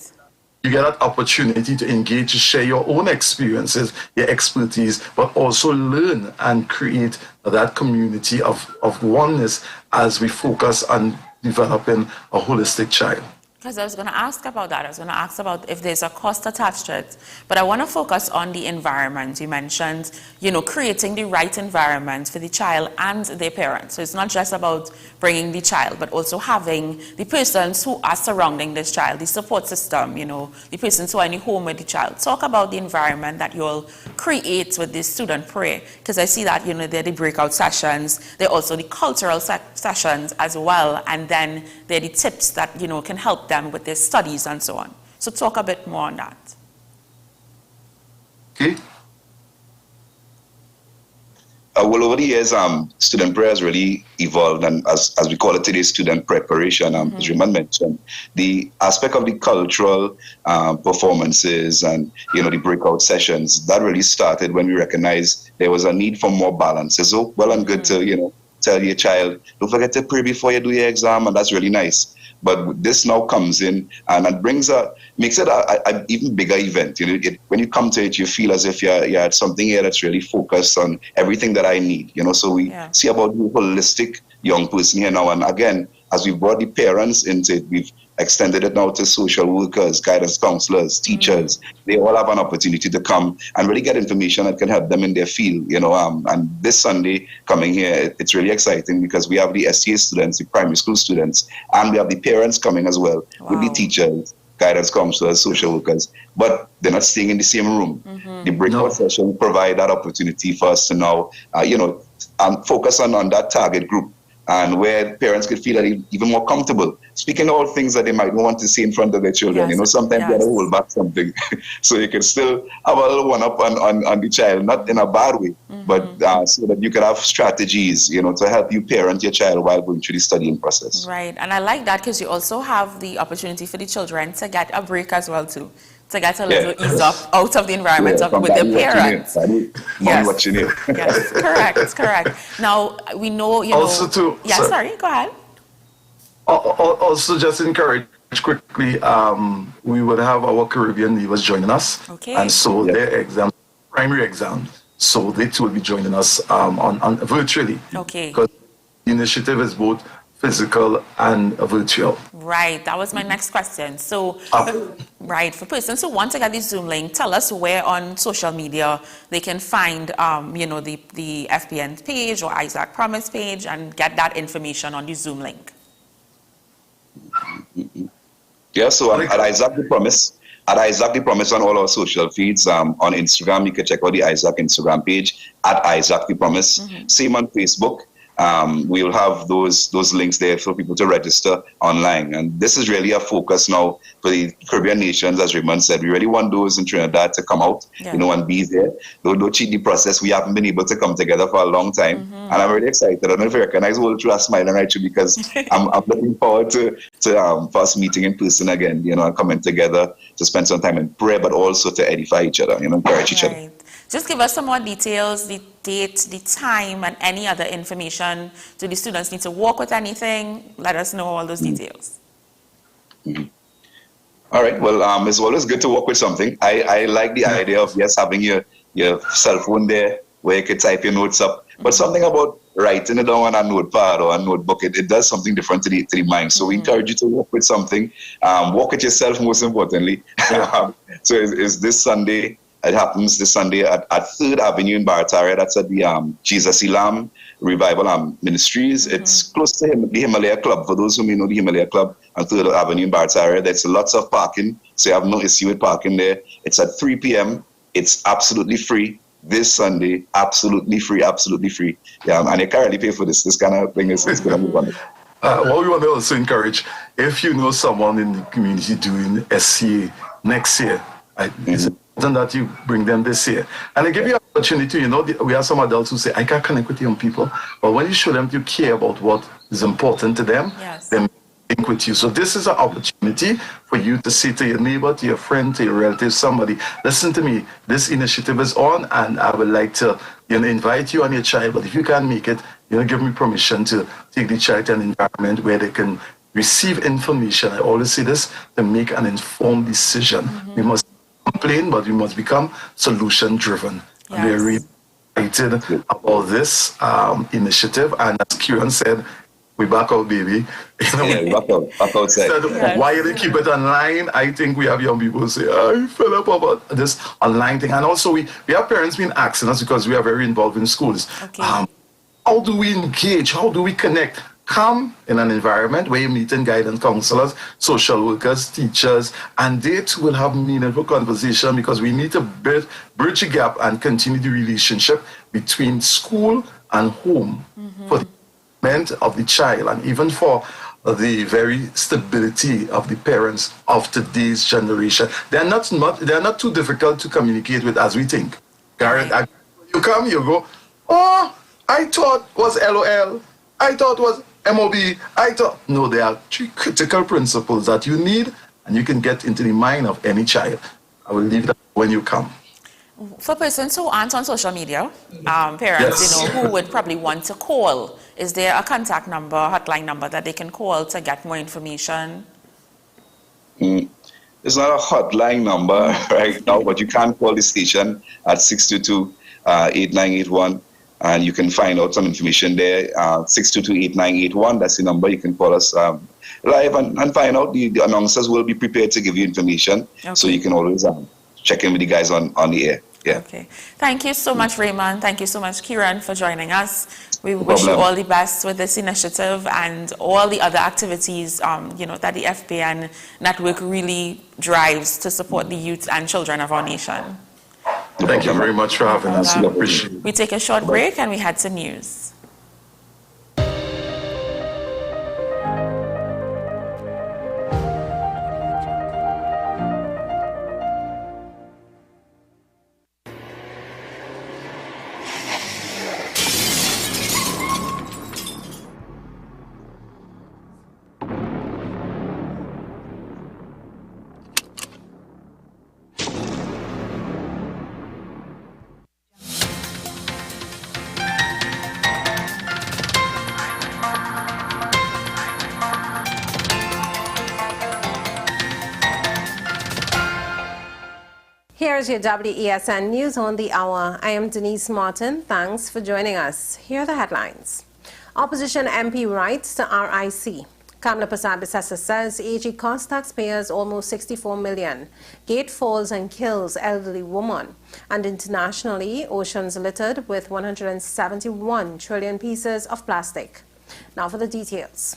Speaker 7: get that opportunity to engage, to share your own experiences, your expertise, but also learn and create that community of oneness as we focus on developing a holistic child.
Speaker 6: Because I was going to ask about that. I was going to ask about if there's a cost attached to it. But I want to focus on the environment. You mentioned, creating the right environment for the child and their parents. So it's not just about bringing the child, but also having the persons who are surrounding this child, the support system, the persons who are in the home with the child. Talk about the environment that you'll create with this student prayer. Because I see that, there are the breakout sessions. There are also the cultural sessions as well. And then there are the tips that, can help them with their studies and so on. So talk a bit more on that.
Speaker 7: Okay.
Speaker 5: Well, over the years, student prayer has really evolved, and as we call it today, student preparation. As Raymond mentioned, the aspect of the cultural performances and the breakout sessions that really started when we recognized there was a need for more balance. It's so well and good to tell your child, don't forget to pray before you do your exam, and that's really nice. But this now comes in and it makes it an even bigger event. When you come to it, you feel as if you're at something here that's really focused on everything that I need. So we see about the holistic young person here now. And again, as we brought the parents into it, we've extended it now to social workers, guidance counselors, teachers. They all have an opportunity to come and really get information that can help them in their field. And this Sunday coming here, it's really exciting because we have the STA students, the primary school students, and we have the parents coming as well with the teachers, guidance counselors, social workers, but they're not staying in the same room. The breakout session provide that opportunity for us to now, focus on that target group, and where parents could feel even more comfortable speaking all things that they might want to see in front of their children. Sometimes they have to hold back something. So you can still have a little one-up on the child, not in a bad way, but so that you can have strategies, to help you parent your child while going through the studying process.
Speaker 6: Right, and I like that because you also have the opportunity for the children to get a break as well too. To get a little ease up out of the environment with their parents. Yes, correct. Now, we know,
Speaker 7: also too,
Speaker 6: sorry, go ahead.
Speaker 7: Also, just encourage quickly, we would have our Caribbean leavers joining us.
Speaker 6: Okay.
Speaker 7: And so their primary exam, so they too will be joining us on virtually.
Speaker 6: Okay.
Speaker 7: Because the initiative is both physical and virtual.
Speaker 6: Right, that was my next question. So, for persons who want to get the Zoom link, tell us where on social media they can find, the FBN page or Isaac Promise page and get that information on the Zoom link.
Speaker 5: Yeah, so at Isaac the Promise, on all our social feeds, on Instagram, you can check out the Isaac Instagram page at Isaac the Promise. Same on Facebook. We'll have those links there for people to register online. And this is really a focus now for the Caribbean nations, as Raymond said. We really want those in Trinidad to come out, and be there. Don't cheat the process. We haven't been able to come together for a long time. And I'm really excited. I don't know if you recognize all through smiling right through because I'm looking forward to us meeting in person again, and coming together to spend some time in prayer, but also to edify each other, encourage each other.
Speaker 6: Just give us some more details, the date, the time, and any other information. Do the students need to walk with anything? Let us know all those details.
Speaker 5: All right. Well, it's always good to walk with something. I like the idea of having your cell phone there where you could type your notes up. But something about writing it down on a notepad or a notebook, it does something different to the mind. So we encourage you to walk with something. Walk with yourself, most importantly. So it's this Sunday. It happens this Sunday at 3rd Avenue in Barataria. That's at the Jesus Elam Revival Ministries. It's close to the Himalaya Club. For those who may know the Himalaya Club on 3rd Avenue in Barataria, there's lots of parking, so you have no issue with parking there. It's at 3 p.m. It's absolutely free. This Sunday, absolutely free, absolutely free. Yeah, and you can't really pay for this. This kind of thing is going to be wonderful.
Speaker 7: What we want to also encourage, if you know someone in the community doing SCA next year, it's important that you bring them this year. And they give you an opportunity, you know, we have some adults who say, I can't connect with young people. But when you show them you care about what is important to them, then link with you. So this is an opportunity for you to say to your neighbor, to your friend, to your relative, somebody, listen to me, this initiative is on and I would like to, you know, invite you and your child, but if you can't make it, you know, give me permission to take the child to an environment where they can receive information. I always say this, to make an informed decision. We must complain, but we must become solution-driven. And we're really excited about this initiative. And as Kieran said, we back out, baby. You know,
Speaker 5: back outside.
Speaker 7: Why do they keep it online? I think we have young people who say, I fell up about this online thing. And also we have parents being asking us because we are very involved in schools. How do we engage? How do we connect? Come in an environment where you meet and guidance counselors, social workers, teachers, and they too will have meaningful conversation because we need to bridge a gap and continue the relationship between school and home for the development of the child and even for the very stability of the parents of today's generation. They are not too difficult to communicate with as we think. Garrett, you come, you go, oh, I thought was LOL. I thought was MOB. No, there are 3 critical principles that you need, and you can get into the mind of any child. I will leave that when you come.
Speaker 6: For persons who aren't on social media, parents, you know, who would probably want to call, is there a contact number, hotline number that they can call to get more information?
Speaker 5: It's not a hotline number right now, but you can call the station at 622-8981. And you can find out some information there, 622-8981. That's the number. You can call us live and find out. The announcers will be prepared to give you information. So you can always check in with the guys on the air. Yeah.
Speaker 6: Okay. Thank you so much, Raymond. Thank you so much, Kieran, for joining us. We wish you all the best with this initiative and all the other activities, you know, that the FBN network really drives to support the youth and children of our nation.
Speaker 7: Thank you very much for having us. We appreciate it.
Speaker 6: We take a short break and we head to news.
Speaker 8: Here's your WESN News on the Hour. I am Denise Martin. Thanks for joining us. Here are the headlines. Opposition MP writes to RIC. Kamla Prasad-Bissessa says AG cost taxpayers almost 64 million. Gate falls and kills elderly woman. And internationally, oceans littered with 171 trillion pieces of plastic. Now for the details.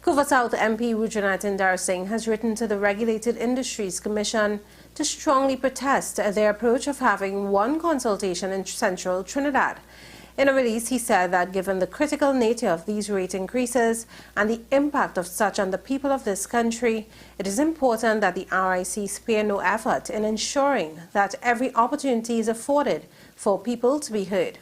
Speaker 8: Kuva South MP Rujunatin Dar Singh has written to the Regulated Industries Commission to strongly protest their approach of having one consultation in central Trinidad. In a release, he said that given the critical nature of these rate increases and the impact of such on the people of this country, it is important that the RIC spare no effort in ensuring that every opportunity is afforded for people to be heard.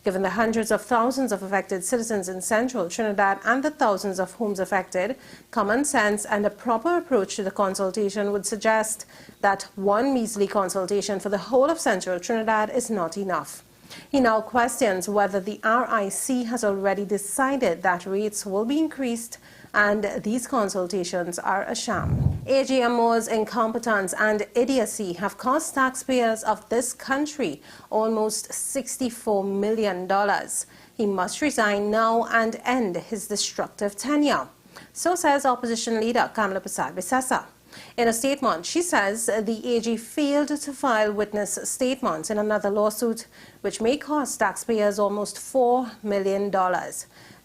Speaker 8: Given the hundreds of thousands of affected citizens in central Trinidad and the thousands of homes affected, common sense and a proper approach to the consultation would suggest that one measly consultation for the whole of central Trinidad is not enough. He now questions whether the RIC has already decided that rates will be increased and these consultations are a sham. AGMO's incompetence and idiocy have cost taxpayers of this country almost $64 million. He must resign now and end his destructive tenure. So says opposition leader Kamla Prasad-Bissessa. In a statement, she says the AG failed to file witness statements in another lawsuit, which may cost taxpayers almost $4 million.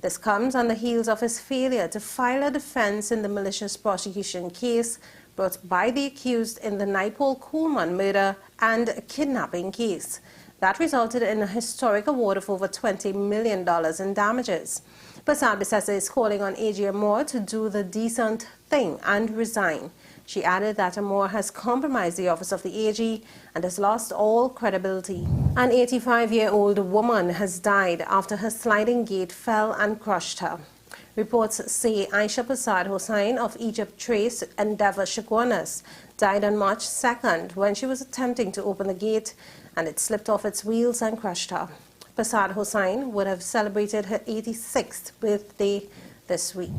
Speaker 8: This comes on the heels of his failure to file a defense in the malicious prosecution case brought by the accused in the Naipaul Coolman murder and kidnapping case. That resulted in a historic award of over $20 million in damages. Prasad Bissessa is calling on AG Amor to do the decent thing and resign. She added that Amor has compromised the office of the AG and has lost all credibility. An 85-year-old woman has died after her sliding gate fell and crushed her. Reports say Aisha Prasad Hossain of Egypt Trace Endeavour Shikwanas died on March 2nd when she was attempting to open the gate and it slipped off its wheels and crushed her. Prasad Hossain would have celebrated her 86th birthday this week.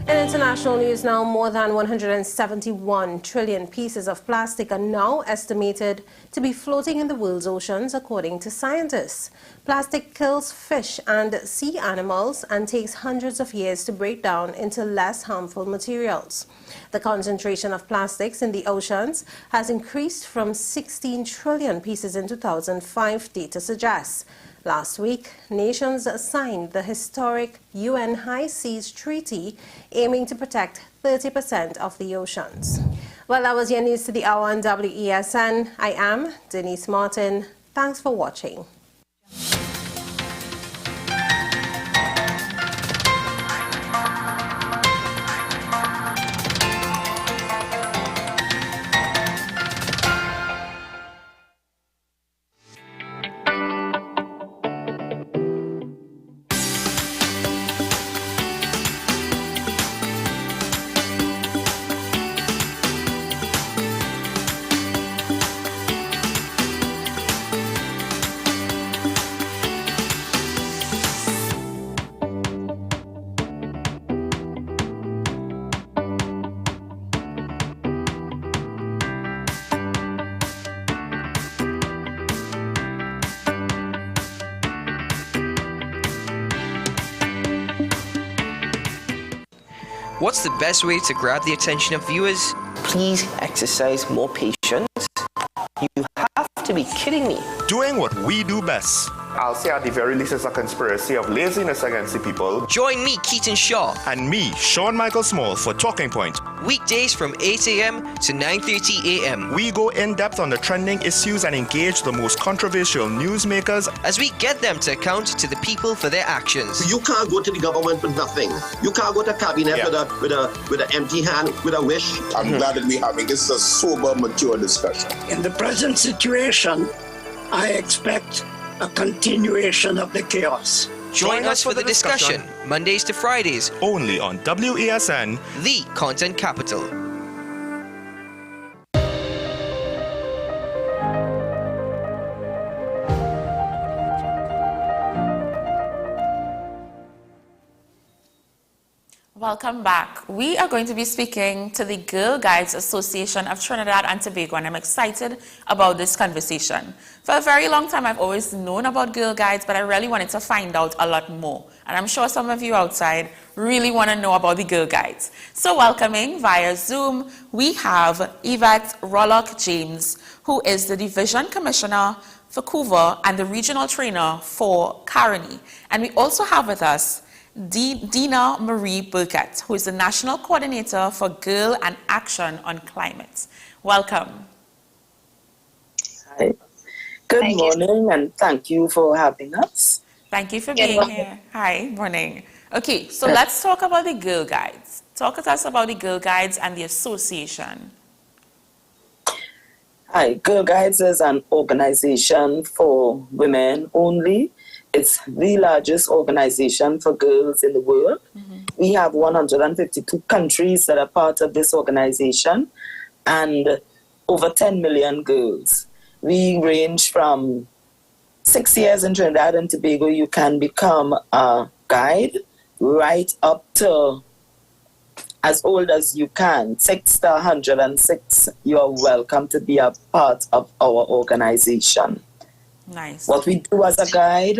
Speaker 8: In international news now, more than 171 trillion pieces of plastic are now estimated to be floating in the world's oceans, according to scientists. Plastic kills fish and sea animals and takes hundreds of years to break down into less harmful materials. The concentration of plastics in the oceans has increased from 16 trillion pieces in 2005, data suggests. Last week, nations signed the historic UN High Seas Treaty, aiming to protect 30% of the oceans. Well, that was your news to the hour on WESN. I am Denise Martin. Thanks for watching.
Speaker 2: What's the best way to grab the attention of viewers?
Speaker 3: Please exercise more patience. You have to be kidding me.
Speaker 4: Doing what we do best.
Speaker 24: I'll say at the very least it's a conspiracy of laziness against the people.
Speaker 2: Join me, Keaton Shaw.
Speaker 4: And me, Sean Michael Small, for Talking Point.
Speaker 2: Weekdays from 8 a.m. to 9:30 a.m.
Speaker 4: We go in-depth on the trending issues and engage the most controversial newsmakers
Speaker 2: as we get them to account to the people for their actions.
Speaker 25: You can't go to the government with nothing. You can't go to cabinet with an empty hand, with a wish.
Speaker 9: I'm glad that we're having this a sober, mature discussion.
Speaker 26: In the present situation, I expect a continuation of the chaos.
Speaker 2: Join us for the discussion, Mondays to Fridays,
Speaker 4: only on WESN,
Speaker 2: the content capital.
Speaker 6: Welcome back. We are going to be speaking to the Girl Guides Association of Trinidad and Tobago, and I'm excited about this conversation. For a very long time, I've always known about Girl Guides, but I really wanted to find out a lot more. And I'm sure some of you outside really want to know about the Girl Guides. So welcoming via Zoom, we have Yvette Rollock-James, who is the Division Commissioner for Couva and the Regional Trainer for Caroni. And we also have with us Dina Marie Burkett, who is the National Coordinator for Girl and Action on Climate. Welcome.
Speaker 10: Hi. Good morning, and thank you for having us.
Speaker 6: Thank you for being here. Hi, morning. Okay, so let's talk about the Girl Guides. Talk to us about the Girl Guides and the association.
Speaker 10: Hi, Girl Guides is an organization for women only. It's the largest organization for girls in the world. We have 152 countries that are part of this organization and over 10 million girls. We range from 6 years in Trinidad and Tobago, you can become a guide, right up to as old as you can, 6 to 106. You're welcome to be a part of our organization.
Speaker 6: Nice.
Speaker 10: What we do as a guide,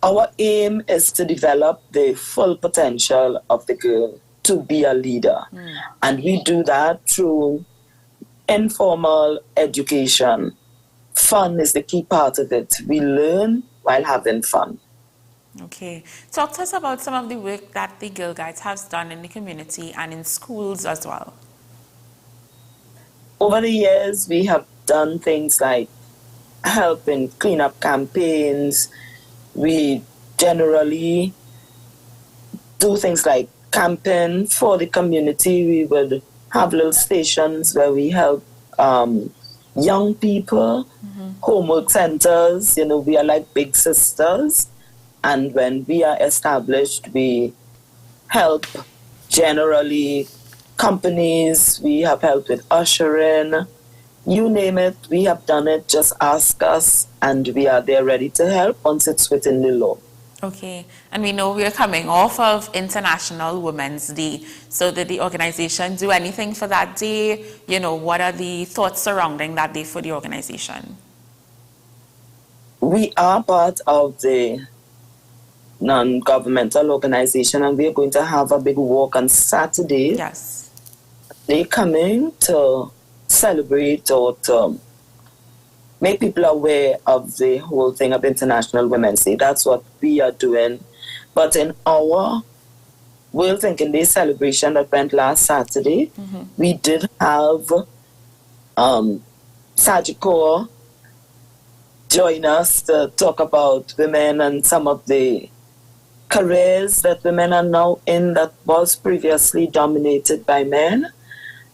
Speaker 10: Our aim is to develop the full potential of the girl to be a leader. And we do that through informal education. Fun is the key part of it. We learn while having fun.
Speaker 6: Okay. Talk to us about some of the work that the Girl Guides have done in the community and in schools as well.
Speaker 10: Over the years, we have done things like helping clean up campaigns. We generally do things like camping for the community. We would have little stations where we help young people, homework centers. You know, we are like big sisters. And when we are established, we help generally companies. We have helped with ushering. You name it, we have done it. Just ask us, and we are there ready to help once it's within the law.
Speaker 6: Okay, and we know we're coming off of International Women's Day. So did the organization do anything for that day? You know, what are the thoughts surrounding that day for the organization?
Speaker 10: We are part of the non-governmental organization, and we are going to have a big walk on Saturday.
Speaker 6: Yes.
Speaker 10: They're coming to celebrate or to make people aware of the whole thing of International Women's Day. That's what we are doing. But in our World Thinking Day celebration that went last Saturday, we did have Sajiko join us to talk about women and some of the careers that women are now in that was previously dominated by men.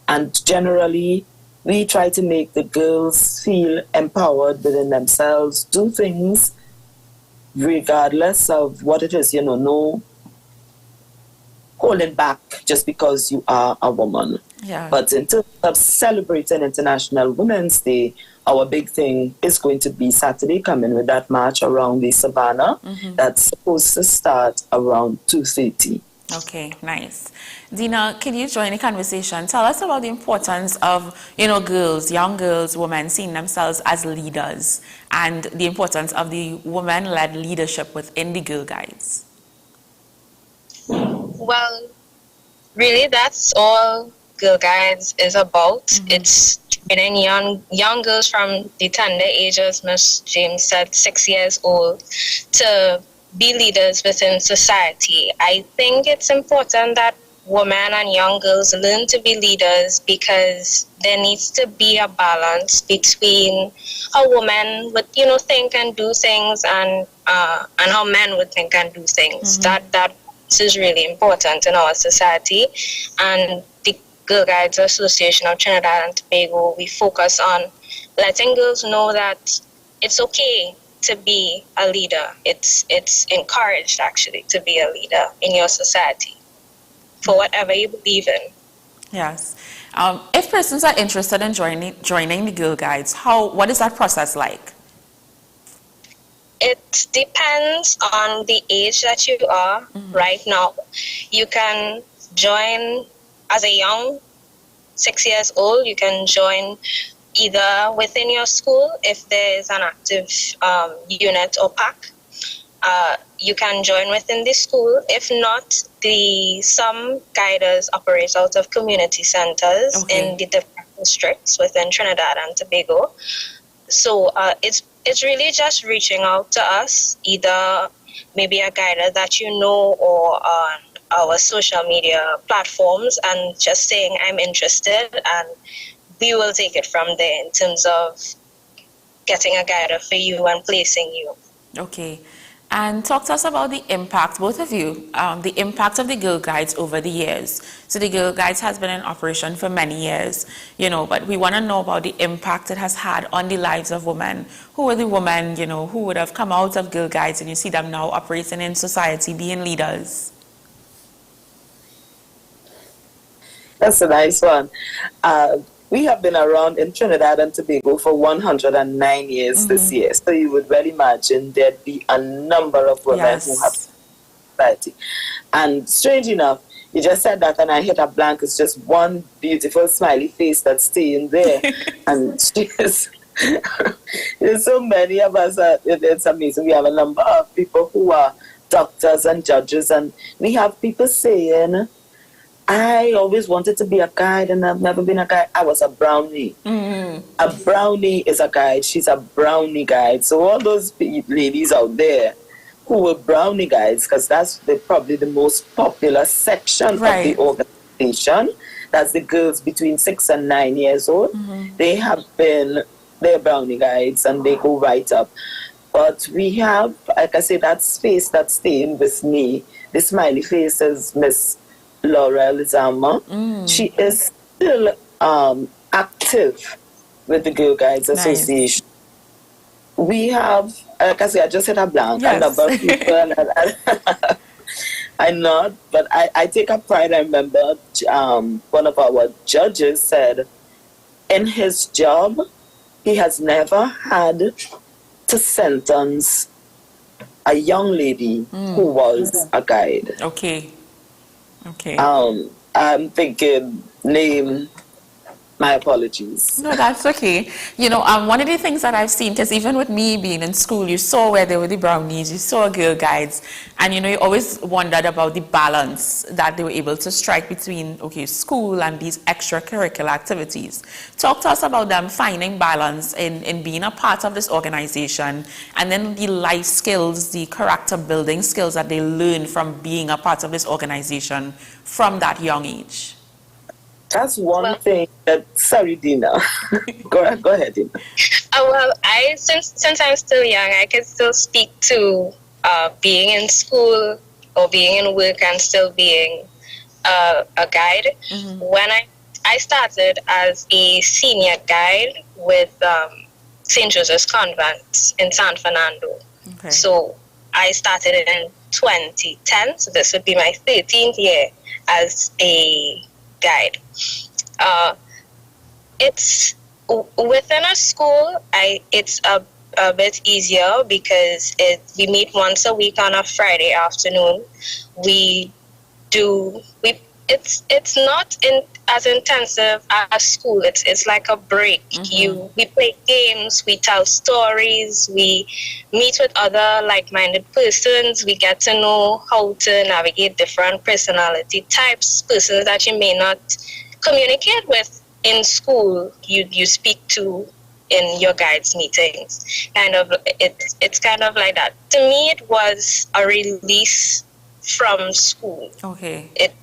Speaker 10: And generally, we try to make the girls feel empowered within themselves, do things regardless of what it is, you know, no holding back just because you are a woman.
Speaker 6: Yeah.
Speaker 10: But in terms of celebrating International Women's Day, our big thing is going to be Saturday coming with that march around the savannah that's supposed to start around 2:30.
Speaker 6: Okay, nice. Dina, can you join the conversation? Tell us about the importance of, you know, girls, young girls, women seeing themselves as leaders and the importance of the women-led leadership within the Girl Guides.
Speaker 11: Well, really, that's all Girl Guides is about. It's training young girls from the tender age, as Ms. James said, 6 years old, to be leaders within society. I think it's important that women and young girls learn to be leaders because there needs to be a balance between how women would, you know, think and do things and how men would think and do things. That is really important in our society. And the Girl Guides Association of Trinidad and Tobago, we focus on letting girls know that it's okay to be a leader. It's encouraged, actually, to be a leader in your society for whatever you believe in.
Speaker 6: Yes. If persons are interested in joining the Girl Guides, what is that process like?
Speaker 11: It depends on the age that you are right now. You can join as a young 6 years old. You can join either within your school if there is an active unit or pack. You can join within the school. If not, some guiders operate out of community centers in the different districts within Trinidad and Tobago. So it's really just reaching out to us, either maybe a guider that you know or on our social media platforms, and just saying, I'm interested, and we will take it from there in terms of getting a guider for you and placing you.
Speaker 6: Okay. And talk to us about the impact, both of you, the impact of the Girl Guides over the years. So the Girl Guides has been in operation for many years, you know, but we want to know about the impact it has had on the lives of women. Who are the women, you know, who would have come out of Girl Guides and you see them now operating in society, being leaders?
Speaker 10: That's a nice one. We have been around in Trinidad and Tobago for 109 years this year. So you would well imagine there'd be a number of women who have society. And strange enough, you just said that and I hit a blank. It's just one beautiful smiley face that's staying there. And There's so many of us. It's amazing. We have a number of people who are doctors and judges, and we have people saying, I always wanted to be a guide and I've never been a guide. I was a brownie. A brownie is a guide. She's a brownie guide. So all those ladies out there who were brownie guides, because that's probably the most popular section of the organization. That's the girls between 6 and 9 years old. They're brownie guides and they go right up. But we have, like I say, that space that's staying with me. The smiley face is Miss Laurel Zama. She is still active with the Girl Guides Association. We have, like I say, I just hit a blank. A number of people. I'm not, but I take a pride. I remember one of our judges said in his job, he has never had to sentence a young lady who was a guide.
Speaker 6: Okay.
Speaker 10: I'm thinking, name, my apologies.
Speaker 6: No, that's okay. You know, one of the things that I've seen, because even with me being in school, you saw where there were the brownies, you saw Girl Guides, and you know, you always wondered about the balance that they were able to strike between, okay, school and these extracurricular activities. Talk to us about them finding balance in being a part of this organization, and then the life skills, the character building skills that they learn from being a part of this organization from that young age.
Speaker 10: That's one thing that, sorry, Dina. go ahead, Dina.
Speaker 11: Well, since I'm still young, I can still speak to being in school or being in work and still being a guide. When I started as a senior guide with St. Joseph's Convent in San Fernando. So I started in 2010, so this would be my 13th year as a guide. It's within a school. It's a bit easier because we meet once a week on a Friday afternoon. It's not as intensive as school. It's like a break. We play games, we tell stories, we meet with other like-minded persons. We get to know how to navigate different personality types, persons that you may not communicate with in school. You speak to in your guides meetings. It's kind of like that. To me, it was a release from school.
Speaker 6: Okay.
Speaker 11: It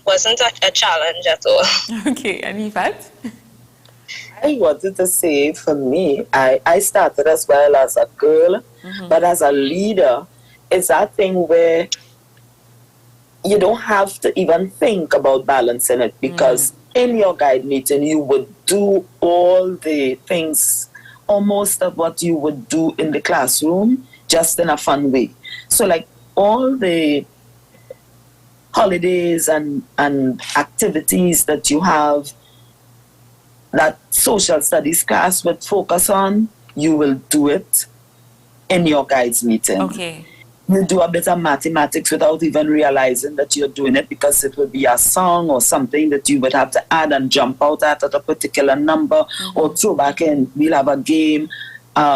Speaker 11: wasn't a challenge at all.
Speaker 6: Okay, and Yvette?
Speaker 10: I wanted to say, for me, I started as well as a girl, but as a leader, it's that thing where you don't have to even think about balancing it, because in your guide meeting, you would do all the things, almost of what you would do in the classroom, just in a fun way. So like all the holidays and activities that you have, that social studies class would focus on, you will do it in your guides meeting.
Speaker 6: Okay.
Speaker 10: You do a bit of mathematics without even realizing that you're doing it, because it will be a song or something that you would have to add and jump out at a particular number, or throw back in. We'll have a game,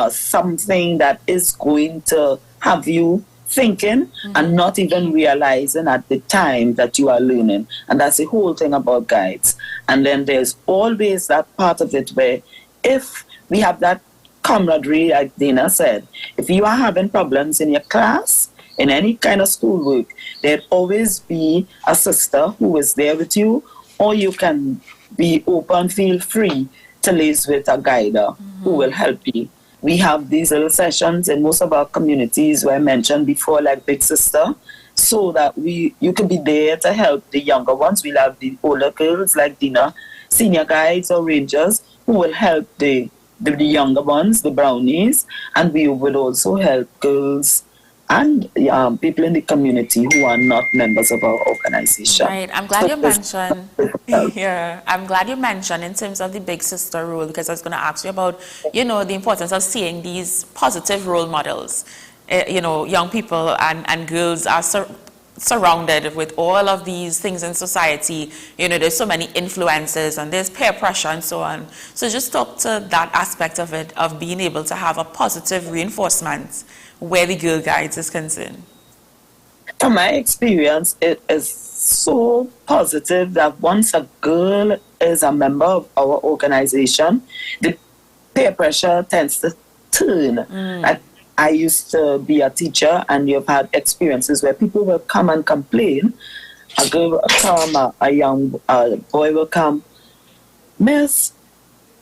Speaker 10: something that is going to have you thinking and not even realizing at the time that you are learning. And that's the whole thing about guides. And then there's always that part of it where if we have that camaraderie, like Dina said, if you are having problems in your class, in any kind of schoolwork, there'd always be a sister who is there with you, or you can be open, feel free to liaise with a guider who will help you. We have these little sessions in most of our communities where I mentioned before, like Big Sister, so that you can be there to help the younger ones. We'll have the older girls like Dina, senior guides or rangers, who will help the younger ones, the brownies, and we would also help girls and people in the community who are not members of our organization.
Speaker 6: Right. I'm glad you mentioned. Yeah, I'm glad you mentioned in terms of the Big Sister role, because I was going to ask you about, you know, the importance of seeing these positive role models. You know, young people and girls are surrounded with all of these things in society. There's so many influences and there's peer pressure and so on. So just talk to that aspect of it, of being able to have a positive reinforcement where the Girl Guides is concerned.
Speaker 10: From my experience, it is so positive that once a girl is a member of our organization, the peer pressure tends to turn. I used to be a teacher, and you've had experiences where people will come and complain. A girl will come, a young boy will come, Miss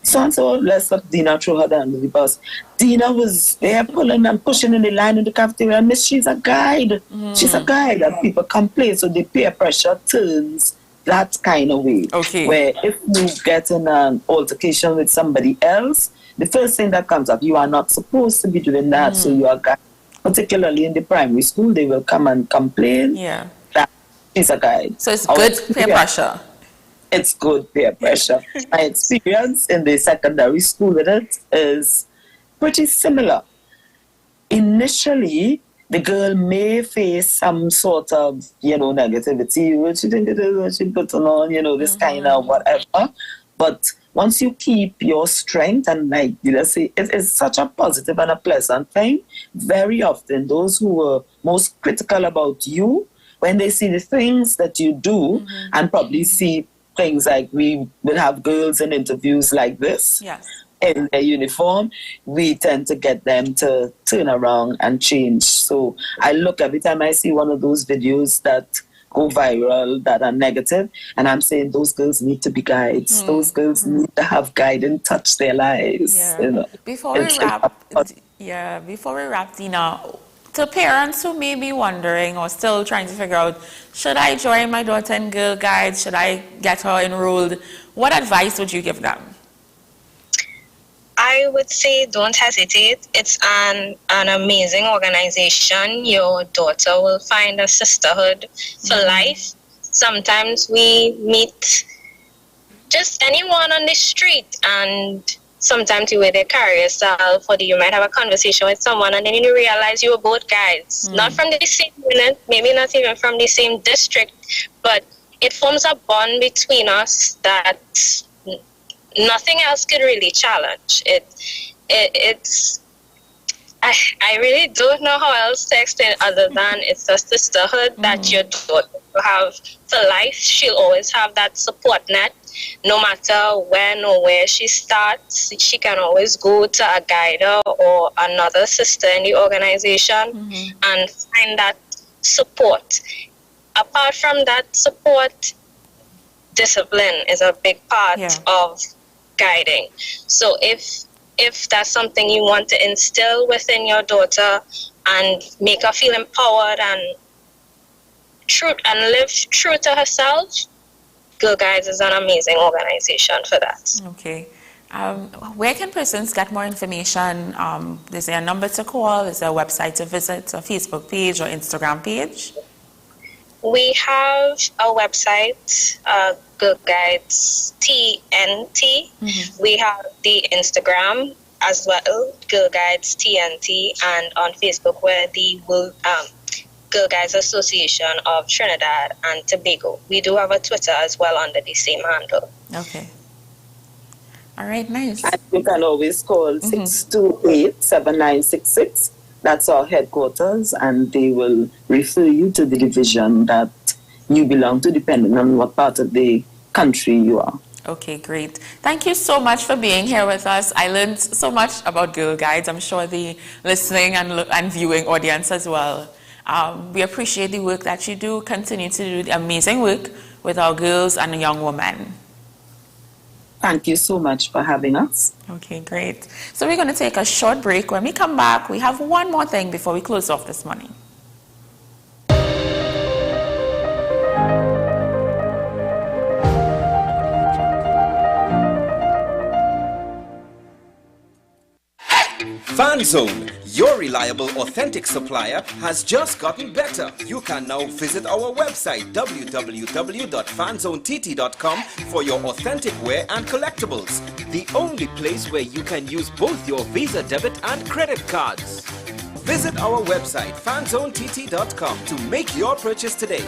Speaker 10: so-and-so, let's let Dina throw her down the bus. Dina was there pulling and pushing in the line in the cafeteria. Miss, she's a guide. She's a guide. And people complain, so the peer pressure turns that kind of way.
Speaker 6: Okay.
Speaker 10: Where if you get in an altercation with somebody else, the first thing that comes up, you are not supposed to be doing that, so you are guide. Particularly in the primary school, they will come and complain that she's a guide.
Speaker 6: So it's good peer pressure.
Speaker 10: It's good peer pressure. My experience in the secondary school with it is pretty similar. Initially, the girl may face some sort of, negativity. What she think it is, what she put on, this kind of whatever. But once you keep your strength and, let's say, it's such a positive and a pleasant thing, very often those who were most critical about you, when they see the things that you do and probably see things like we will have girls in interviews like this in their uniform, we tend to get them to turn around and change. So I look every time I see one of those videos that go viral that are negative, and I'm saying those girls need to be guides. Those girls need to have guidance touch their lives.
Speaker 6: Before we wrap, Dina, to parents who may be wondering or still trying to figure out, should I join my daughter in Girl Guides? Should I get her enrolled? What advice would you give them?
Speaker 11: I would say don't hesitate. It's an amazing organization. Your daughter will find a sisterhood for life. Sometimes we meet just anyone on the street, and sometimes you wear their carry yourself, or you might have a conversation with someone and then you realize you were both guides. Not from the same unit, maybe not even from the same district, but it forms a bond between us that nothing else could really challenge. I really don't know how else to explain it other than it's a sisterhood that your daughter will have for life. She'll always have that support net. No matter when or where she starts, she can always go to a guider or another sister in the organization and find that support. Apart from that support, discipline is a big part of guiding. So if that's something you want to instill within your daughter and make her feel empowered and live true to herself, Girl Guides is an amazing organization for that.
Speaker 6: Okay. Where can persons get more information? Is there a number to call? Is there a website to visit, a Facebook page or Instagram page?
Speaker 11: We have a website, Girl Guides TNT. We have the Instagram as well, Girl Guides TNT, and on Facebook we're the Girl Guides Association of Trinidad and Tobago. We do have a Twitter as well under the same handle.
Speaker 6: Okay. All right, nice.
Speaker 10: And you can always call 628-7966. That's our headquarters, and they will refer you to the division that you belong to, depending on what part of the country you are.
Speaker 6: Okay, great. Thank you so much for being here with us. I learned so much about Girl Guides. I'm sure the listening and viewing audience as well. We appreciate the work that you do. Continue to do the amazing work with our girls and young women.
Speaker 10: Thank you so much for having us.
Speaker 6: Okay, great. So we're going to take a short break. When we come back, we have one more thing before we close off this morning.
Speaker 1: FanZone, your reliable, authentic supplier, has just gotten better. You can now visit our website www.fanzonett.com for your authentic wear and collectibles. The only place where you can use both your Visa debit and credit cards. Visit our website, fanzonett.com, to make your purchase today.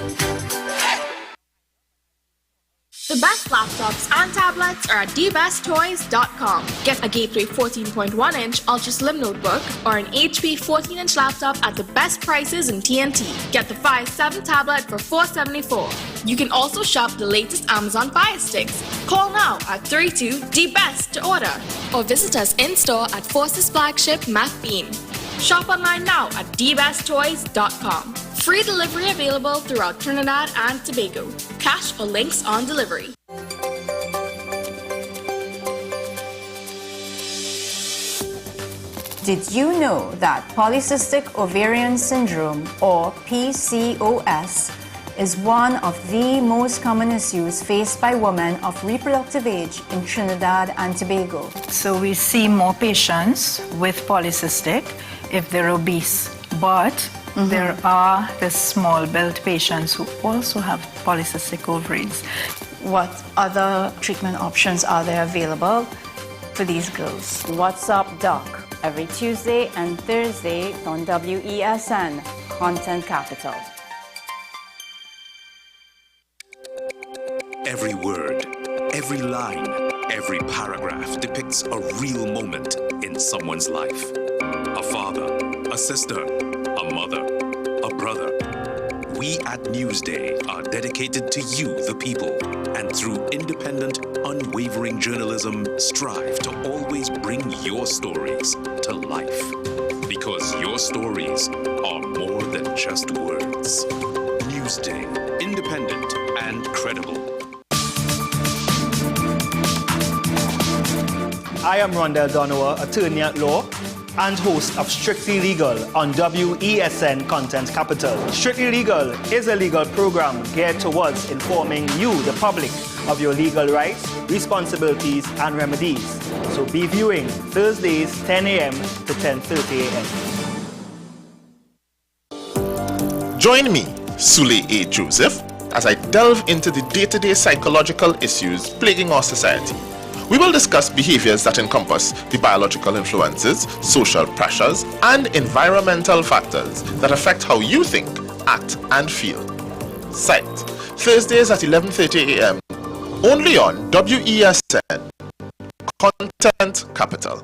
Speaker 12: The best laptops and tablets are at dbesttoys.com. Get a Gateway 14.1-inch Ultra Slim notebook or an HP 14-inch laptop at the best prices in TNT. Get the Fire 7 tablet for $474. You can also shop the latest Amazon Fire Sticks. Call now at 32-DBEST to order or visit us in-store at Forces Flagship MacBean. Shop online now at dbesttoys.com. Free delivery available throughout Trinidad and Tobago. Cash or links on delivery.
Speaker 28: Did you know that polycystic ovarian syndrome, or PCOS, is one of the most common issues faced by women of reproductive age in Trinidad and Tobago?
Speaker 29: So we see more patients with polycystic if they're obese, but there are the small-built patients who also have polycystic ovaries.
Speaker 28: What other treatment options are there available for these girls? What's Up Doc? Every Tuesday and Thursday on WESN, Content Capital.
Speaker 14: Every word, every line, every paragraph depicts a real moment in someone's life. A father, a sister, a mother, a brother. We at Newsday are dedicated to you, the people, and through independent, unwavering journalism, strive to always bring your stories to life. Because your stories are more than just words. Newsday, independent and credible.
Speaker 15: I am Rondell Donowa, attorney at law and host of Strictly Legal on WESN Content Capital. Strictly Legal is a legal program geared towards informing you, the public, of your legal rights, responsibilities, and remedies. So be viewing Thursdays 10 a.m. to 10:30 a.m.
Speaker 24: Join me, Sule A. Joseph, as I delve into the day-to-day psychological issues plaguing our society. We will discuss behaviors that encompass the biological influences, social pressures, and environmental factors that affect how you think, act, and feel. Site, Thursdays at 11:30 a.m. only on WESN, Content Capital.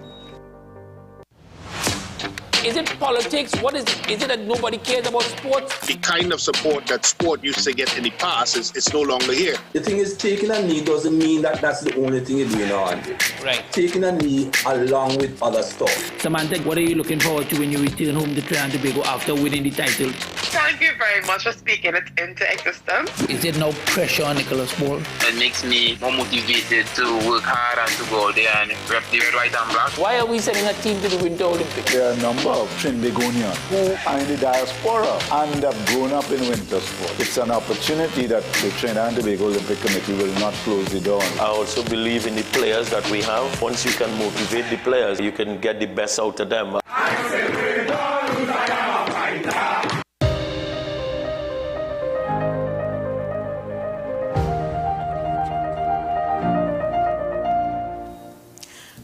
Speaker 16: Is it politics? What is it? Is it that nobody cares about sports?
Speaker 13: The kind of support that sport used to get in the past is no longer here.
Speaker 17: The thing is, taking a knee doesn't mean that that's the only thing you're doing on it.
Speaker 16: Right.
Speaker 17: Taking a knee along with other stuff.
Speaker 16: Samantha, what are you looking forward to when you return home to Trinidad and Tobago after winning the title?
Speaker 18: Thank you very much for speaking it into existence.
Speaker 16: Is there no pressure on Nicholas Ball?
Speaker 18: It makes me more motivated to work hard and to go out there and rep the red, white, and black.
Speaker 16: Why are we sending a team to the Winter Olympics?
Speaker 19: There are a number of Trinbagonians who are in the diaspora and have grown up in winter sport. It's an opportunity that the Trinidad and Tobago Olympic Committee will not close the door on.
Speaker 20: I also believe in the players that we have. Once you can motivate the players, you can get the best out of them.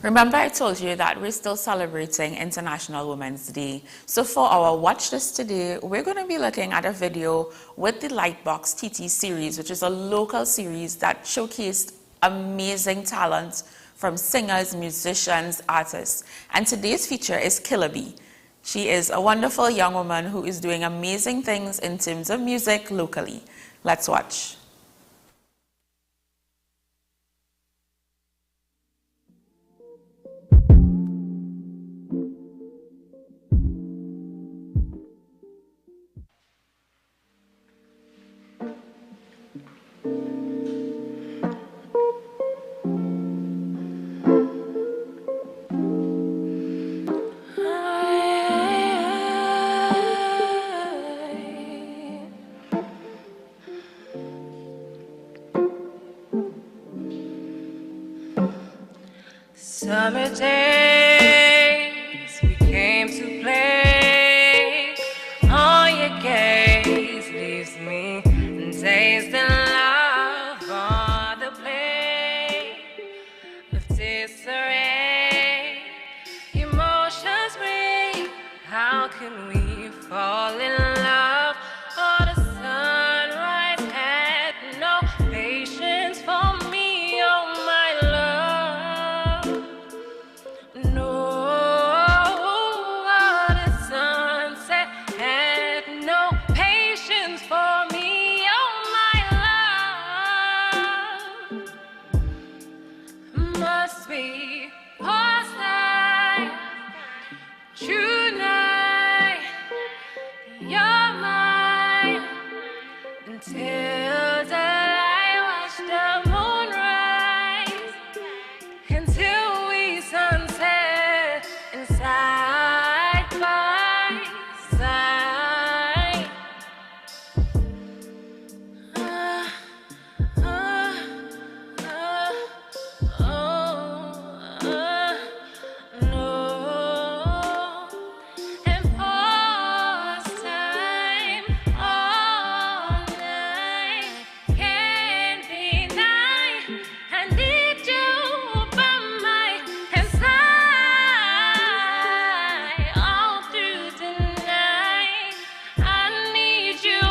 Speaker 6: Remember, I told you that we're still celebrating International Women's Day. So for our Watch This today, we're going to be looking at a video with the Lightbox TT series, which is a local series that showcased amazing talent from singers, musicians, artists. And today's feature is Killer B. She is a wonderful young woman who is doing amazing things in terms of music locally. Let's watch.
Speaker 21: Summer days we came to play. All your gaze leaves me tasting love on the plane of disarray. Emotions breathe. How can we fall in love? Oh, the sunrise had no patience for me, oh my love. No, oh, the sunset had no patience for me, oh my love. Must be past night, true night. You're mine until the light watch the moon rise, until we sunset inside by side. No. And pause time all night can't deny. I need you by my side all through the night. I need you,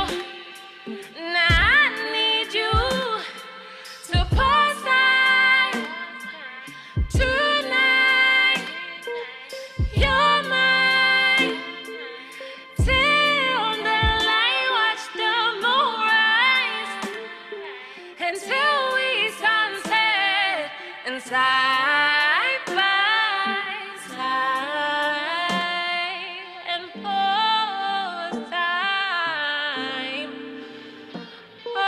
Speaker 21: now I need you to pause time tonight. You're mine till the light watch the moon rise, until we sunset inside by side. And pause time. Oh,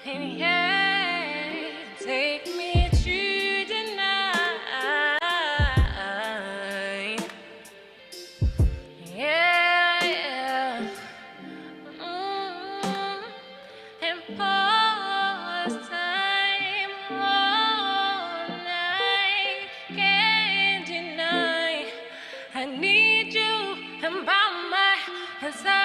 Speaker 21: and yeah, take me through the night. Yeah. And pause time all night. Can't deny. I need you and by my side.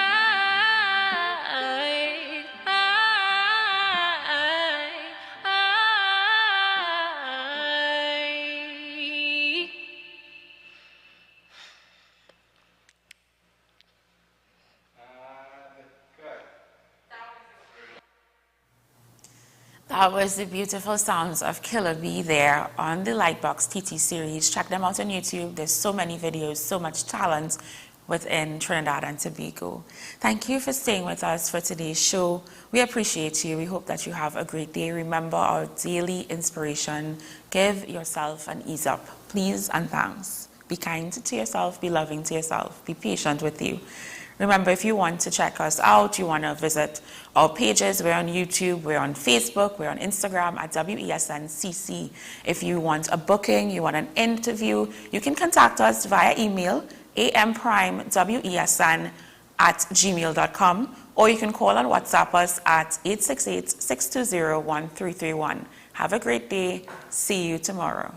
Speaker 6: That was the beautiful sounds of Killer Bee there on the Lightbox TT series. Check them out on YouTube. There's so many videos, so much talent within Trinidad and Tobago. Thank you for staying with us for today's show. We appreciate you. We hope that you have a great day. Remember our daily inspiration. Give yourself an ease up. Please and thanks. Be kind to yourself. Be loving to yourself. Be patient with you. Remember, if you want to check us out, you want to visit our pages, we're on YouTube, we're on Facebook, we're on Instagram at WESNCC. If you want a booking, you want an interview, you can contact us via email, amprimewesn@gmail.com, or you can call and WhatsApp us at 868-620-1331. Have a great day. See you tomorrow.